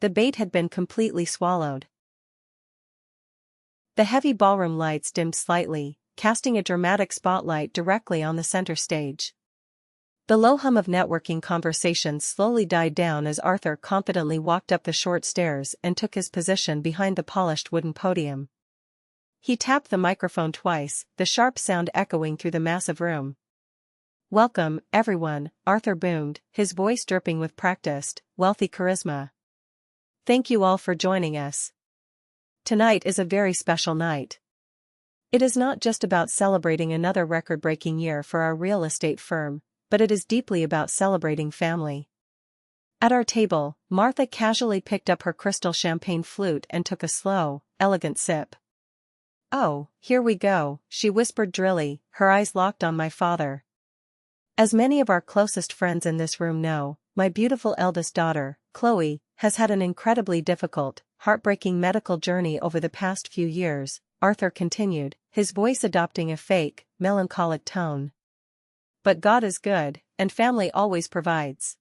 The bait had been completely swallowed. The heavy ballroom lights dimmed slightly, casting a dramatic spotlight directly on the center stage. The low hum of networking conversations slowly died down as Arthur confidently walked up the short stairs and took his position behind the polished wooden podium. He tapped the microphone twice, the sharp sound echoing through the massive room. Welcome, everyone, Arthur boomed, his voice dripping with practiced, wealthy charisma. Thank you all for joining us. Tonight is a very special night. It is not just about celebrating another record-breaking year for our real estate firm, but it is deeply about celebrating family. At our table, Martha casually picked up her crystal champagne flute and took a slow, elegant sip. "Oh, here we go," she whispered drily, her eyes locked on my father. As many of our closest friends in this room know, my beautiful eldest daughter, Chloe, has had an incredibly difficult, heartbreaking medical journey over the past few years, Arthur continued, his voice adopting a fake, melancholic tone. But God is good, and family always provides.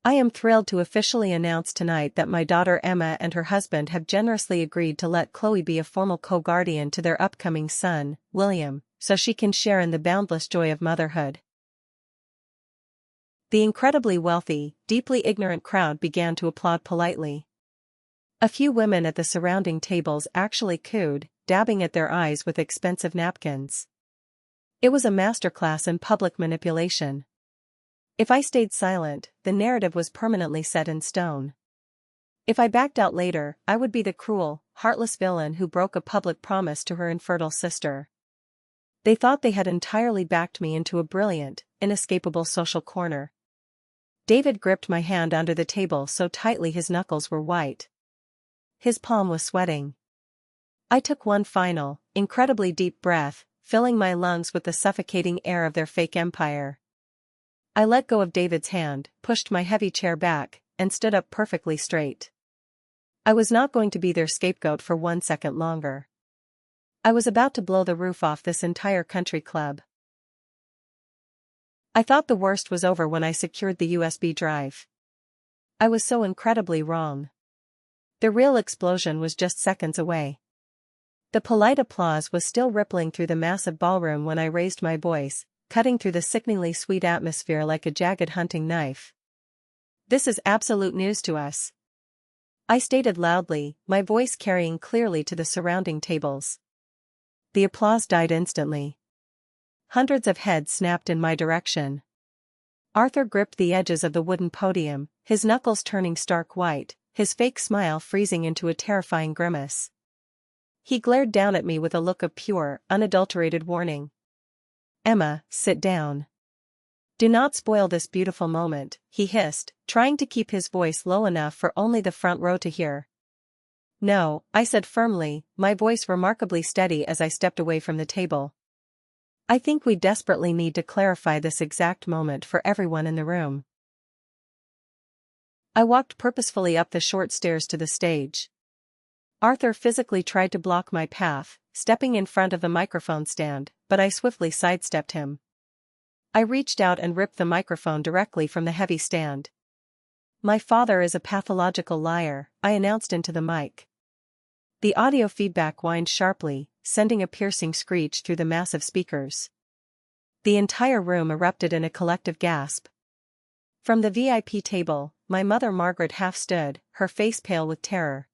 I am thrilled to officially announce tonight that my daughter Emma and her husband have generously agreed to let Chloe be a formal co-guardian to their upcoming son, William, so she can share in the boundless joy of motherhood. The incredibly wealthy, deeply ignorant crowd began to applaud politely. A few women at the surrounding tables actually cooed, dabbing at their eyes with expensive napkins. It was a masterclass in public manipulation. If I stayed silent, the narrative was permanently set in stone. If I backed out later, I would be the cruel, heartless villain who broke a public promise to her infertile sister. They thought they had entirely backed me into a brilliant, inescapable social corner. David gripped my hand under the table so tightly his knuckles were white. His palm was sweating. I took one final, incredibly deep breath, filling my lungs with the suffocating air of their fake empire. I let go of David's hand, pushed my heavy chair back, and stood up perfectly straight. I was not going to be their scapegoat for 1 second longer. I was about to blow the roof off this entire country club. I thought the worst was over when I secured the USB drive. I was so incredibly wrong. The real explosion was just seconds away. The polite applause was still rippling through the massive ballroom when I raised my voice, cutting through the sickeningly sweet atmosphere like a jagged hunting knife. "This is absolute news to us," I stated loudly, my voice carrying clearly to the surrounding tables. The applause died instantly. Hundreds of heads snapped in my direction. Arthur gripped the edges of the wooden podium, his knuckles turning stark white, his fake smile freezing into a terrifying grimace. He glared down at me with a look of pure, unadulterated warning. "Emma, sit down. Do not spoil this beautiful moment," he hissed, trying to keep his voice low enough for only the front row to hear. "No," I said firmly, my voice remarkably steady as I stepped away from the table. "I think we desperately need to clarify this exact moment for everyone in the room." I walked purposefully up the short stairs to the stage. Arthur physically tried to block my path, stepping in front of the microphone stand, but I swiftly sidestepped him. I reached out and ripped the microphone directly from the heavy stand. "My father is a pathological liar," I announced into the mic. The audio feedback whined sharply, sending a piercing screech through the massive speakers. The entire room erupted in a collective gasp. From the VIP table, my mother Margaret half stood, her face pale with terror.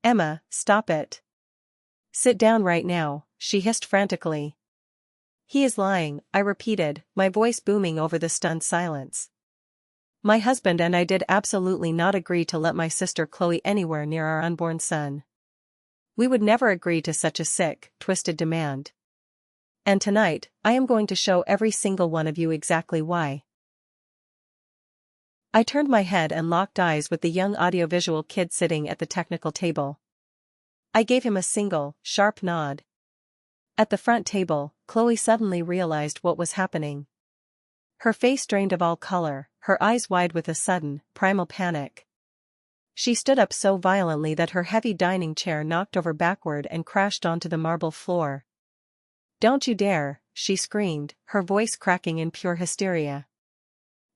"Emma, stop it. Sit down right now," she hissed frantically. "He is lying," I repeated, my voice booming over the stunned silence. "My husband and I did absolutely not agree to let my sister Chloe anywhere near our unborn son. We would never agree to such a sick, twisted demand. And tonight, I am going to show every single one of you exactly why." I turned my head and locked eyes with the young audiovisual kid sitting at the technical table. I gave him a single, sharp nod. At the front table, Chloe suddenly realized what was happening. Her face drained of all color, her eyes wide with a sudden, primal panic. She stood up so violently that her heavy dining chair knocked over backward and crashed onto the marble floor. "Don't you dare," she screamed, her voice cracking in pure hysteria.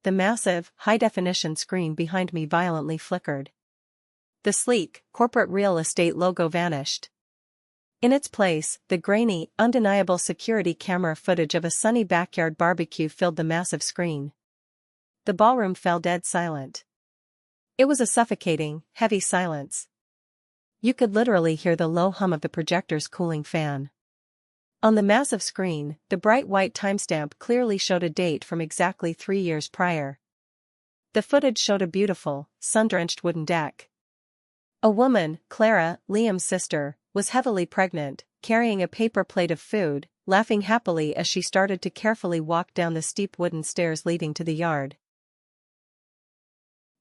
The massive, high-definition screen behind me violently flickered. The sleek, corporate real estate logo vanished. In its place, the grainy, undeniable security camera footage of a sunny backyard barbecue filled the massive screen. The ballroom fell dead silent. It was a suffocating, heavy silence. You could literally hear the low hum of the projector's cooling fan. On the massive screen, the bright white timestamp clearly showed a date from exactly 3 years prior. The footage showed a beautiful, sun-drenched wooden deck. A woman, Clara, Liam's sister, was heavily pregnant, carrying a paper plate of food, laughing happily as she started to carefully walk down the steep wooden stairs leading to the yard.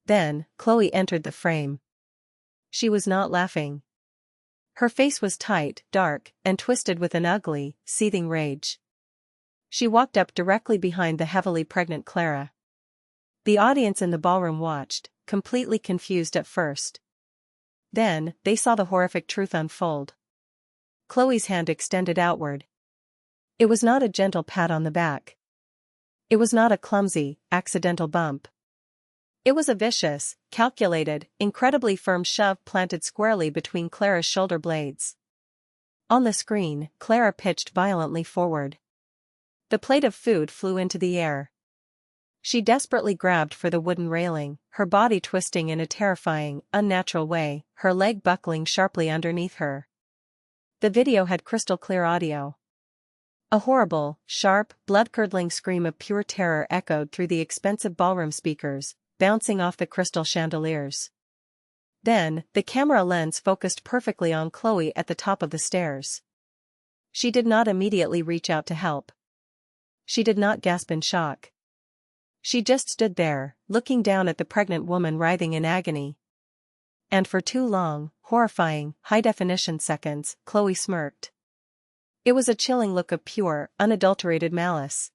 Then, Chloe entered the frame. She was not laughing. Her face was tight, dark, and twisted with an ugly, seething rage. She walked up directly behind the heavily pregnant Clara. The audience in the ballroom watched, completely confused at first. Then, they saw the horrific truth unfold. Chloe's hand extended outward. It was not a gentle pat on the back. It was not a clumsy, accidental bump. It was a vicious, calculated, incredibly firm shove planted squarely between Clara's shoulder blades. On the screen, Clara pitched violently forward. The plate of food flew into the air. She desperately grabbed for the wooden railing, her body twisting in a terrifying, unnatural way, her leg buckling sharply underneath her. The video had crystal-clear audio. A horrible, sharp, blood-curdling scream of pure terror echoed through the expensive ballroom speakers, bouncing off the crystal chandeliers. Then, the camera lens focused perfectly on Chloe at the top of the stairs. She did not immediately reach out to help. She did not gasp in shock. She just stood there, looking down at the pregnant woman writhing in agony. And for 2 long, horrifying, high-definition seconds, Chloe smirked. It was a chilling look of pure, unadulterated malice.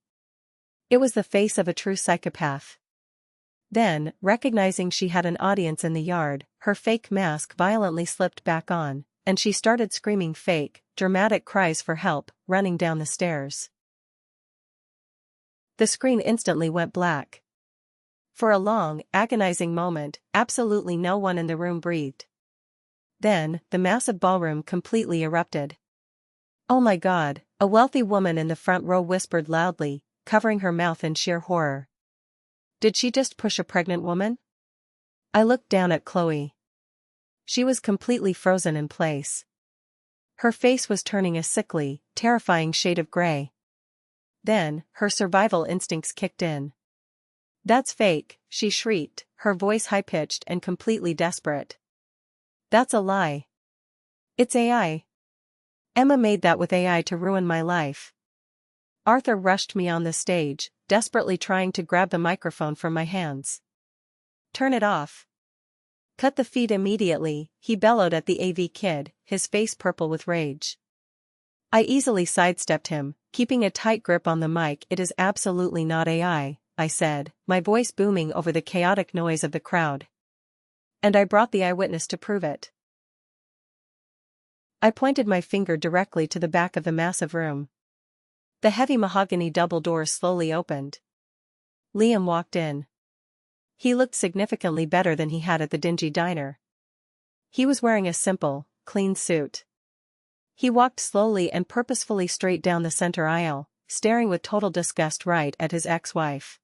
It was the face of a true psychopath. Then, recognizing she had an audience in the yard, her fake mask violently slipped back on, and she started screaming fake, dramatic cries for help, running down the stairs. The screen instantly went black. For a long, agonizing moment, absolutely no one in the room breathed. Then, the massive ballroom completely erupted. "Oh my God," a wealthy woman in the front row whispered loudly, covering her mouth in sheer horror. "Did she just push a pregnant woman?" I looked down at Chloe. She was completely frozen in place. Her face was turning a sickly, terrifying shade of gray. Then, her survival instincts kicked in. "That's fake," she shrieked, her voice high-pitched and completely desperate. "That's a lie. It's AI. Emma made that with AI to ruin my life." Arthur rushed me on the stage, desperately trying to grab the microphone from my hands. "Turn it off. Cut the feed immediately," he bellowed at the AV kid, his face purple with rage. I easily sidestepped him, keeping a tight grip on the mic. "It is absolutely not AI, I said, my voice booming over the chaotic noise of the crowd. "And I brought the eyewitness to prove it." I pointed my finger directly to the back of the massive room. The heavy mahogany double doors slowly opened. Liam walked in. He looked significantly better than he had at the dingy diner. He was wearing a simple, clean suit. He walked slowly and purposefully straight down the center aisle, staring with total disgust right at his ex-wife.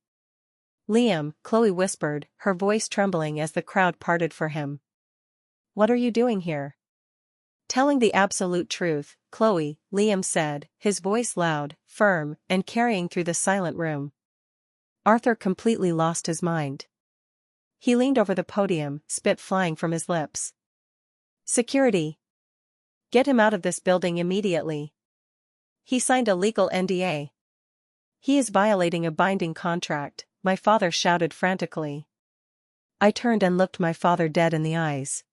"Liam," Chloe whispered, her voice trembling as the crowd parted for him. "What are you doing here?" "Telling the absolute truth, Chloe," Liam said, his voice loud, firm, and carrying through the silent room. Arthur completely lost his mind. He leaned over the podium, spit flying from his lips. "Security! Get him out of this building immediately. He signed a legal NDA. He is violating a binding contract," my father shouted frantically. I turned and looked my father dead in the eyes.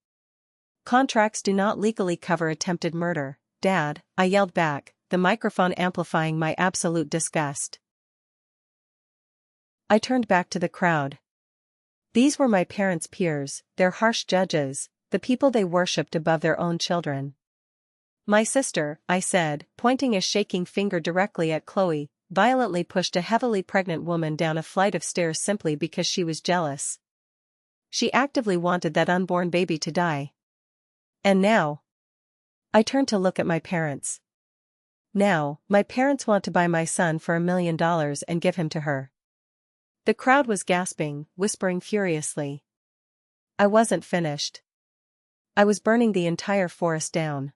"Contracts do not legally cover attempted murder, Dad," I yelled back, the microphone amplifying my absolute disgust. I turned back to the crowd. These were my parents' peers, their harsh judges, the people they worshipped above their own children. "My sister," I said, pointing a shaking finger directly at Chloe, violently pushed a heavily pregnant woman down a flight of stairs simply because she was jealous. She actively wanted that unborn baby to die. And now? I turned to look at my parents. Now, my parents want to buy my son for $1 million and give him to her. The crowd was gasping, whispering furiously. I wasn't finished. I was burning the entire forest down.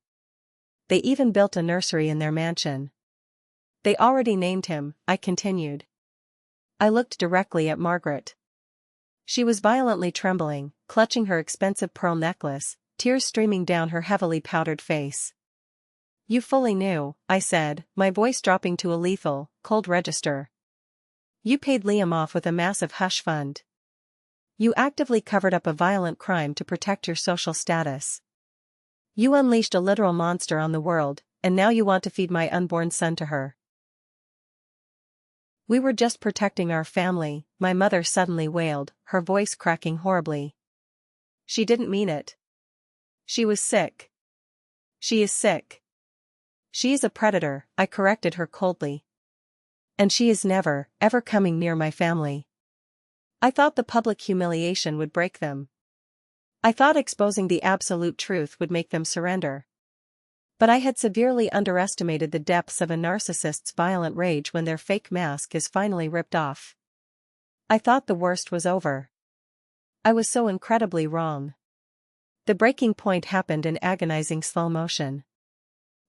They even built a nursery in their mansion. They already named him, I continued. I looked directly at Margaret. She was violently trembling, clutching her expensive pearl necklace, tears streaming down her heavily powdered face. You fully knew, I said, my voice dropping to a lethal, cold register. You paid Liam off with a massive hush fund. You actively covered up a violent crime to protect your social status. You unleashed a literal monster on the world, and now you want to feed my unborn son to her. We were just protecting our family, my mother suddenly wailed, her voice cracking horribly. She didn't mean it. She was sick. She is sick. She is a predator, I corrected her coldly. And she is never, ever coming near my family. I thought the public humiliation would break them. I thought exposing the absolute truth would make them surrender. But I had severely underestimated the depths of a narcissist's violent rage when their fake mask is finally ripped off. I thought the worst was over. I was so incredibly wrong. The breaking point happened in agonizing slow motion.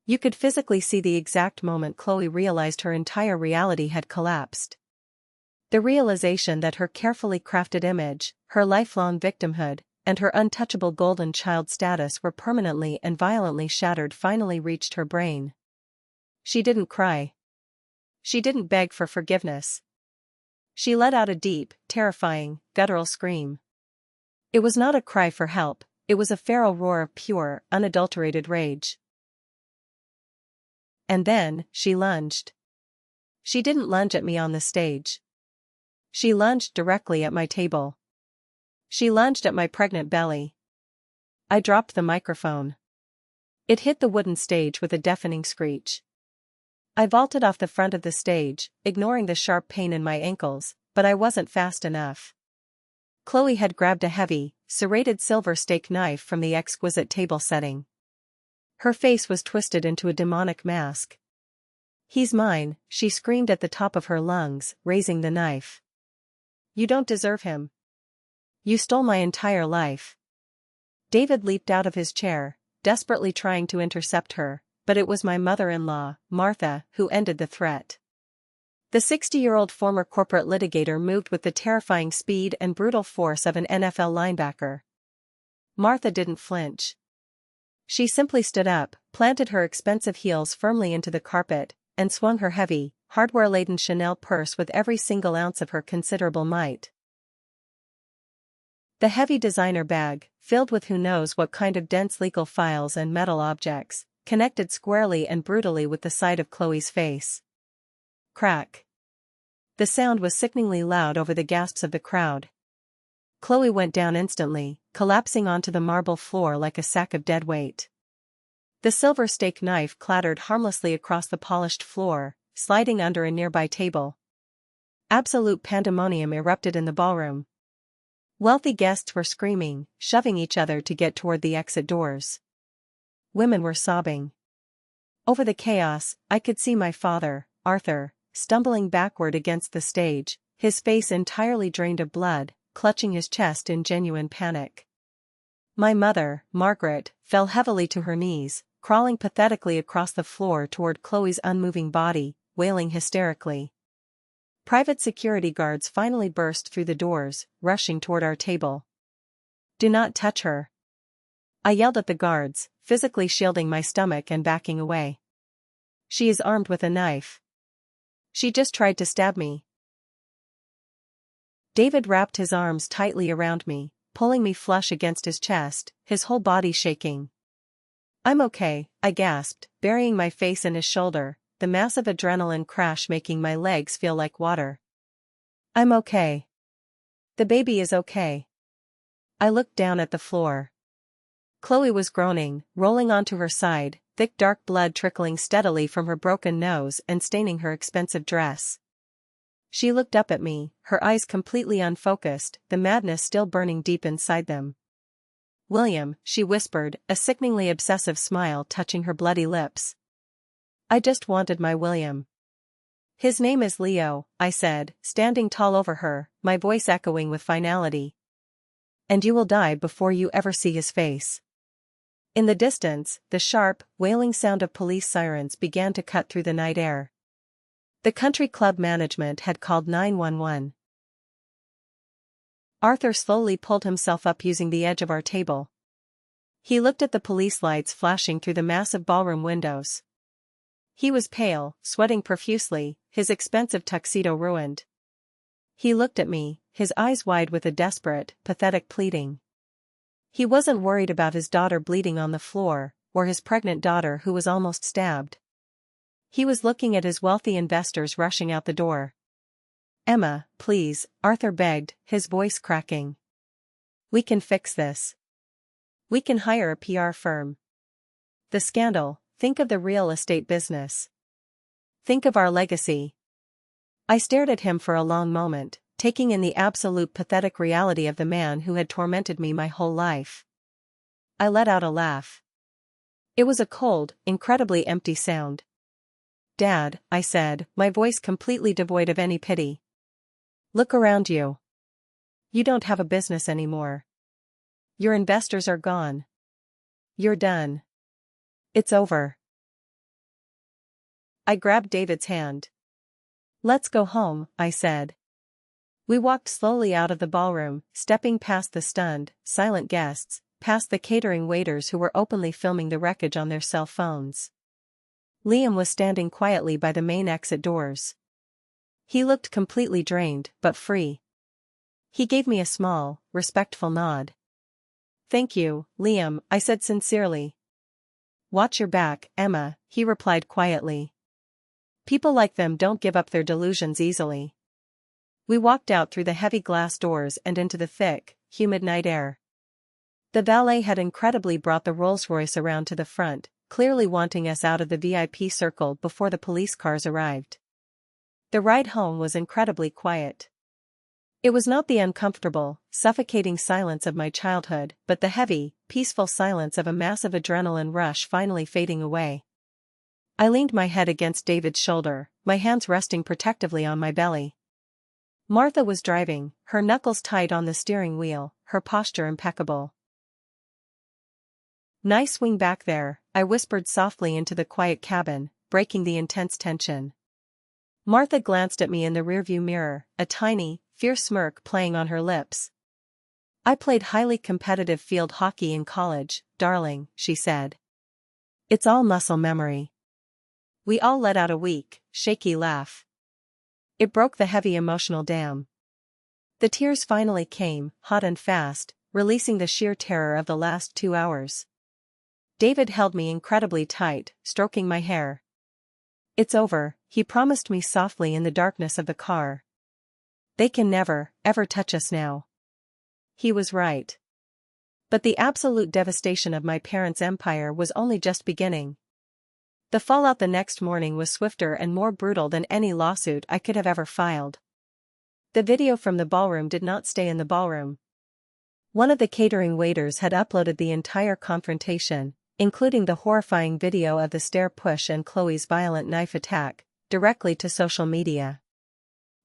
You could physically see the exact moment Chloe realized her entire reality had collapsed. The realization that her carefully crafted image, her lifelong victimhood, and her untouchable golden child status were permanently and violently shattered finally reached her brain. She didn't cry. She didn't beg for forgiveness. She let out a deep, terrifying, guttural scream. It was not a cry for help, it was a feral roar of pure, unadulterated rage. And then, she lunged. She didn't lunge at me on the stage. She lunged directly at my table. She lunged at my pregnant belly. I dropped the microphone. It hit the wooden stage with a deafening screech. I vaulted off the front of the stage, ignoring the sharp pain in my ankles, but I wasn't fast enough. Chloe had grabbed a heavy, serrated silver steak knife from the exquisite table setting. Her face was twisted into a demonic mask. He's mine, she screamed at the top of her lungs, raising the knife. You don't deserve him. You stole my entire life. David leaped out of his chair, desperately trying to intercept her, but it was my mother-in-law, Martha, who ended the threat. The 60-year-old former corporate litigator moved with the terrifying speed and brutal force of an NFL linebacker. Martha didn't flinch. She simply stood up, planted her expensive heels firmly into the carpet, and swung her heavy, hardware-laden Chanel purse with every single ounce of her considerable might. The heavy designer bag, filled with who knows what kind of dense legal files and metal objects, connected squarely and brutally with the side of Chloe's face. Crack. The sound was sickeningly loud over the gasps of the crowd. Chloe went down instantly, collapsing onto the marble floor like a sack of dead weight. The silver steak knife clattered harmlessly across the polished floor, sliding under a nearby table. Absolute pandemonium erupted in the ballroom. Wealthy guests were screaming, shoving each other to get toward the exit doors. Women were sobbing. Over the chaos, I could see my father, Arthur, stumbling backward against the stage, his face entirely drained of blood, clutching his chest in genuine panic. My mother, Margaret, fell heavily to her knees, crawling pathetically across the floor toward Chloe's unmoving body, wailing hysterically. Private security guards finally burst through the doors, rushing toward our table. Do not touch her. I yelled at the guards, physically shielding my stomach and backing away. She is armed with a knife. She just tried to stab me. David wrapped his arms tightly around me, pulling me flush against his chest, his whole body shaking. I'm okay, I gasped, burying my face in his shoulder, the massive adrenaline crash making my legs feel like water. I'm okay. The baby is okay. I looked down at the floor. Chloe was groaning, rolling onto her side, thick dark blood trickling steadily from her broken nose and staining her expensive dress. She looked up at me, her eyes completely unfocused, the madness still burning deep inside them. William, she whispered, a sickeningly obsessive smile touching her bloody lips. I just wanted my William. His name is Leo, I said, standing tall over her, my voice echoing with finality. And you will die before you ever see his face. In the distance, the sharp, wailing sound of police sirens began to cut through the night air. The country club management had called 911. Arthur slowly pulled himself up using the edge of our table. He looked at the police lights flashing through the massive ballroom windows. He was pale, sweating profusely, his expensive tuxedo ruined. He looked at me, his eyes wide with a desperate, pathetic pleading. He wasn't worried about his daughter bleeding on the floor, or his pregnant daughter who was almost stabbed. He was looking at his wealthy investors rushing out the door. "Emma, please," Arthur begged, his voice cracking. "We can fix this. We can hire a PR firm. The scandal, think of the real estate business. Think of our legacy." I stared at him for a long moment, taking in the absolute pathetic reality of the man who had tormented me my whole life. I let out a laugh. It was a cold, incredibly empty sound. "Dad," I said, my voice completely devoid of any pity. "Look around you. You don't have a business anymore. Your investors are gone. You're done. It's over." I grabbed David's hand. "Let's go home," I said. We walked slowly out of the ballroom, stepping past the stunned, silent guests, past the catering waiters who were openly filming the wreckage on their cell phones. Liam was standing quietly by the main exit doors. He looked completely drained, but free. He gave me a small, respectful nod. "Thank you, Liam," I said sincerely. "Watch your back, Emma," he replied quietly. "People like them don't give up their delusions easily." We walked out through the heavy glass doors and into the thick, humid night air. The valet had incredibly brought the Rolls-Royce around to the front, clearly wanting us out of the VIP circle before the police cars arrived. The ride home was incredibly quiet. It was not the uncomfortable, suffocating silence of my childhood, but the heavy, peaceful silence of a massive adrenaline rush finally fading away. I leaned my head against David's shoulder, my hands resting protectively on my belly. Martha was driving, her knuckles tight on the steering wheel, her posture impeccable. "Nice swing back there," I whispered softly into the quiet cabin, breaking the intense tension. Martha glanced at me in the rearview mirror, a tiny, fierce smirk playing on her lips. "I played highly competitive field hockey in college, darling," she said. "It's all muscle memory." We all let out a weak, shaky laugh. It broke the heavy emotional dam. The tears finally came, hot and fast, releasing the sheer terror of the last 2 hours. David held me incredibly tight, stroking my hair. "It's over," he promised me softly in the darkness of the car. "They can never, ever touch us now." He was right. But the absolute devastation of my parents' empire was only just beginning. The fallout the next morning was swifter and more brutal than any lawsuit I could have ever filed. The video from the ballroom did not stay in the ballroom. One of the catering waiters had uploaded the entire confrontation, including the horrifying video of the stair push and Chloe's violent knife attack, directly to social media.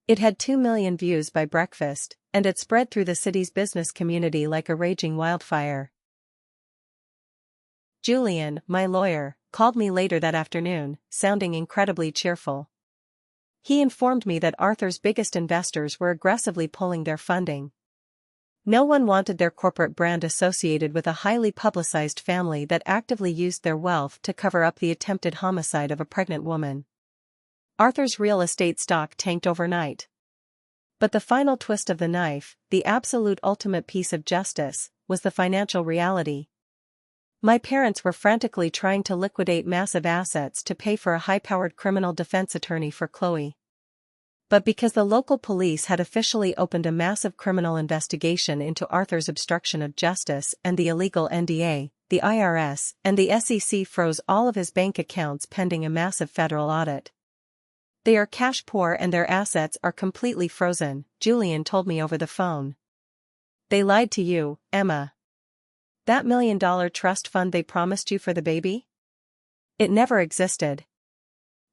It had 2 million views by breakfast, and it spread through the city's business community like a raging wildfire. Julian, my lawyer, called me later that afternoon, sounding incredibly cheerful. He informed me that Arthur's biggest investors were aggressively pulling their funding. No one wanted their corporate brand associated with a highly publicized family that actively used their wealth to cover up the attempted homicide of a pregnant woman. Arthur's real estate stock tanked overnight. But the final twist of the knife, the absolute ultimate piece of justice, was the financial reality. My parents were frantically trying to liquidate massive assets to pay for a high-powered criminal defense attorney for Chloe. But because the local police had officially opened a massive criminal investigation into Arthur's obstruction of justice and the illegal NDA, the IRS and the SEC froze all of his bank accounts pending a massive federal audit. "They are cash poor and their assets are completely frozen," Julian told me over the phone. "They lied to you, Emma. That $1 million trust fund they promised you for the baby? It never existed.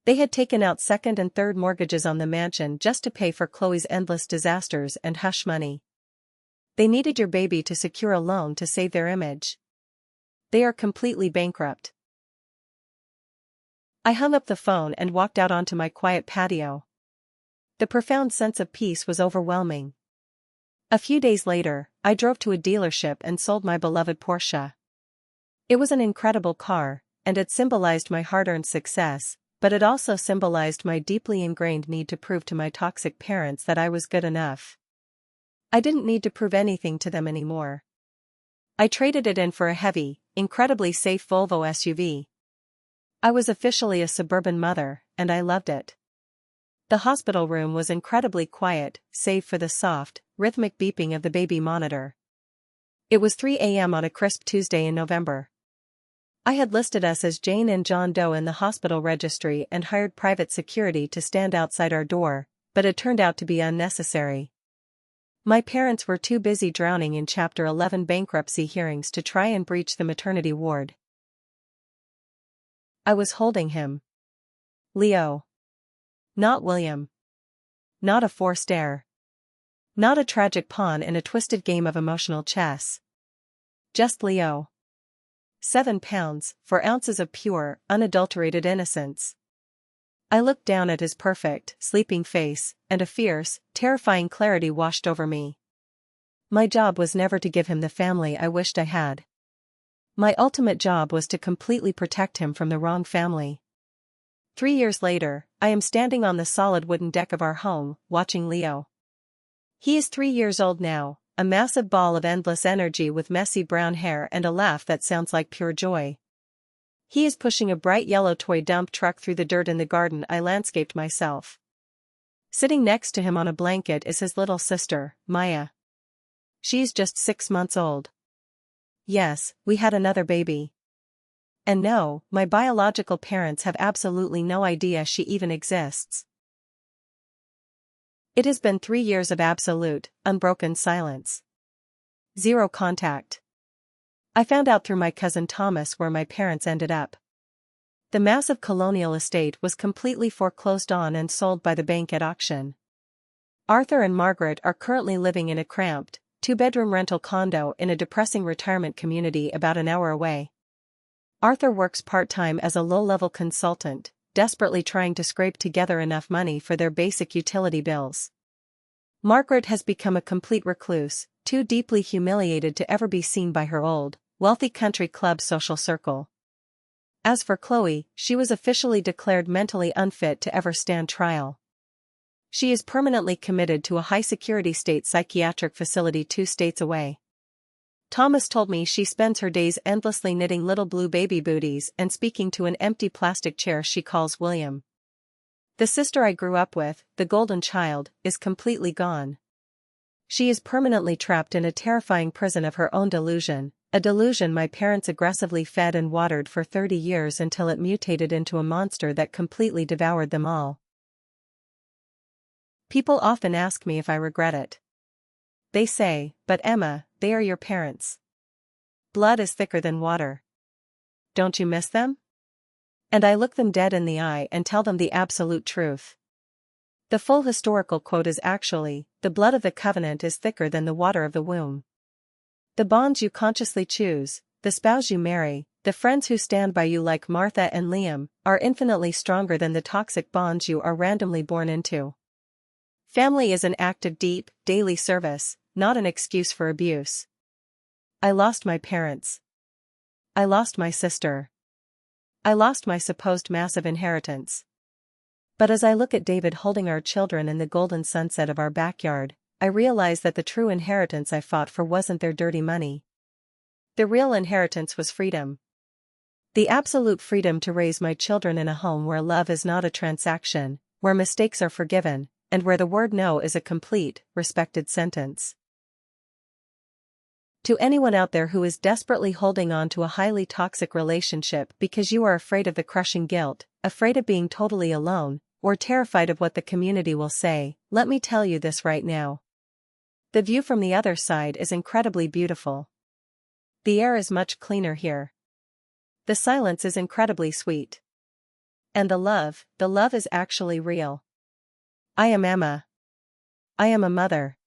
They had taken out second and third mortgages on the mansion just to pay for Chloe's endless disasters and hush money. They needed your baby to secure a loan to save their image. They are completely bankrupt." I hung up the phone and walked out onto my quiet patio. The profound sense of peace was overwhelming. A few days later, I drove to a dealership and sold my beloved Porsche. It was an incredible car, and it symbolized my hard-earned success, but it also symbolized my deeply ingrained need to prove to my toxic parents that I was good enough. I didn't need to prove anything to them anymore. I traded it in for a heavy, incredibly safe Volvo SUV. I was officially a suburban mother, and I loved it. The hospital room was incredibly quiet, save for the soft, rhythmic beeping of the baby monitor. It was 3 a.m. on a crisp Tuesday in November. I had listed us as Jane and John Doe in the hospital registry and hired private security to stand outside our door, but it turned out to be unnecessary. My parents were too busy drowning in Chapter 11 bankruptcy hearings to try and breach the maternity ward. I was holding him. Leo. Not William. Not a forced heir. Not a tragic pawn in a twisted game of emotional chess. Just Leo. 7 pounds, 4 ounces of pure, unadulterated innocence. I looked down at his perfect, sleeping face, and a fierce, terrifying clarity washed over me. My job was never to give him the family I wished I had. My ultimate job was to completely protect him from the wrong family. 3 years later, I am standing on the solid wooden deck of our home, watching Leo. He is 3 years old now, a massive ball of endless energy with messy brown hair and a laugh that sounds like pure joy. He is pushing a bright yellow toy dump truck through the dirt in the garden I landscaped myself. Sitting next to him on a blanket is his little sister, Maya. She's just 6 months old. Yes, we had another baby. And no, my biological parents have absolutely no idea she even exists. It has been 3 years of absolute, unbroken silence. Zero contact. I found out through my cousin Thomas where my parents ended up. The massive colonial estate was completely foreclosed on and sold by the bank at auction. Arthur and Margaret are currently living in a cramped, 2-bedroom rental condo in a depressing retirement community about an hour away. Arthur works part-time as a low-level consultant, desperately trying to scrape together enough money for their basic utility bills. Margaret has become a complete recluse, too deeply humiliated to ever be seen by her old, wealthy country club social circle. As for Chloe, she was officially declared mentally unfit to ever stand trial. She is permanently committed to a high-security state psychiatric facility 2 states away. Thomas told me she spends her days endlessly knitting little blue baby booties and speaking to an empty plastic chair she calls William. The sister I grew up with, the golden child, is completely gone. She is permanently trapped in a terrifying prison of her own delusion, a delusion my parents aggressively fed and watered for 30 years until it mutated into a monster that completely devoured them all. People often ask me if I regret it. They say, "But Emma, they are your parents. Blood is thicker than water. Don't you miss them?" And I look them dead in the eye and tell them the absolute truth. The full historical quote is actually, "The blood of the covenant is thicker than the water of the womb." The bonds you consciously choose, the spouse you marry, the friends who stand by you like Martha and Liam, are infinitely stronger than the toxic bonds you are randomly born into. Family is an act of deep, daily service, not an excuse for abuse. I lost my parents. I lost my sister. I lost my supposed massive inheritance. But as I look at David holding our children in the golden sunset of our backyard, I realize that the true inheritance I fought for wasn't their dirty money. The real inheritance was freedom. The absolute freedom to raise my children in a home where love is not a transaction, where mistakes are forgiven, and where the word no is a complete, respected sentence. To anyone out there who is desperately holding on to a highly toxic relationship because you are afraid of the crushing guilt, afraid of being totally alone, or terrified of what the community will say, let me tell you this right now. The view from the other side is incredibly beautiful. The air is much cleaner here. The silence is incredibly sweet. And the love is actually real. I am Emma. I am a mother.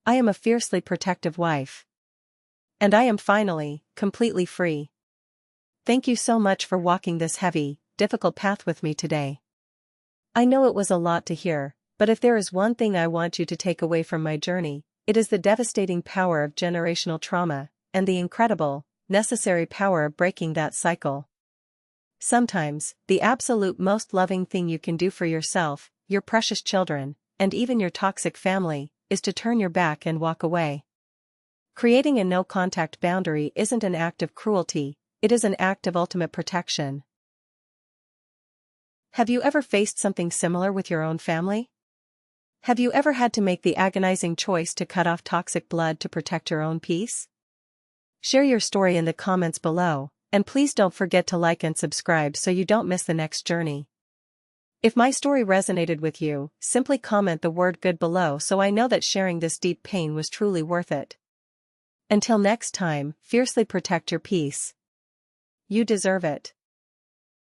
I am a fiercely protective wife. And I am finally, completely free. Thank you so much for walking this heavy, difficult path with me today. I know it was a lot to hear, but if there is one thing I want you to take away from my journey, it is the devastating power of generational trauma, and the incredible, necessary power of breaking that cycle. Sometimes, the absolute most loving thing you can do for yourself, your precious children, and even your toxic family, is to turn your back and walk away. Creating a no-contact boundary isn't an act of cruelty, it is an act of ultimate protection. Have you ever faced something similar with your own family? Have you ever had to make the agonizing choice to cut off toxic blood to protect your own peace? Share your story in the comments below, and please don't forget to like and subscribe so you don't miss the next journey. If my story resonated with you, simply comment the word good below so I know that sharing this deep pain was truly worth it. Until next time, fiercely protect your peace. You deserve it.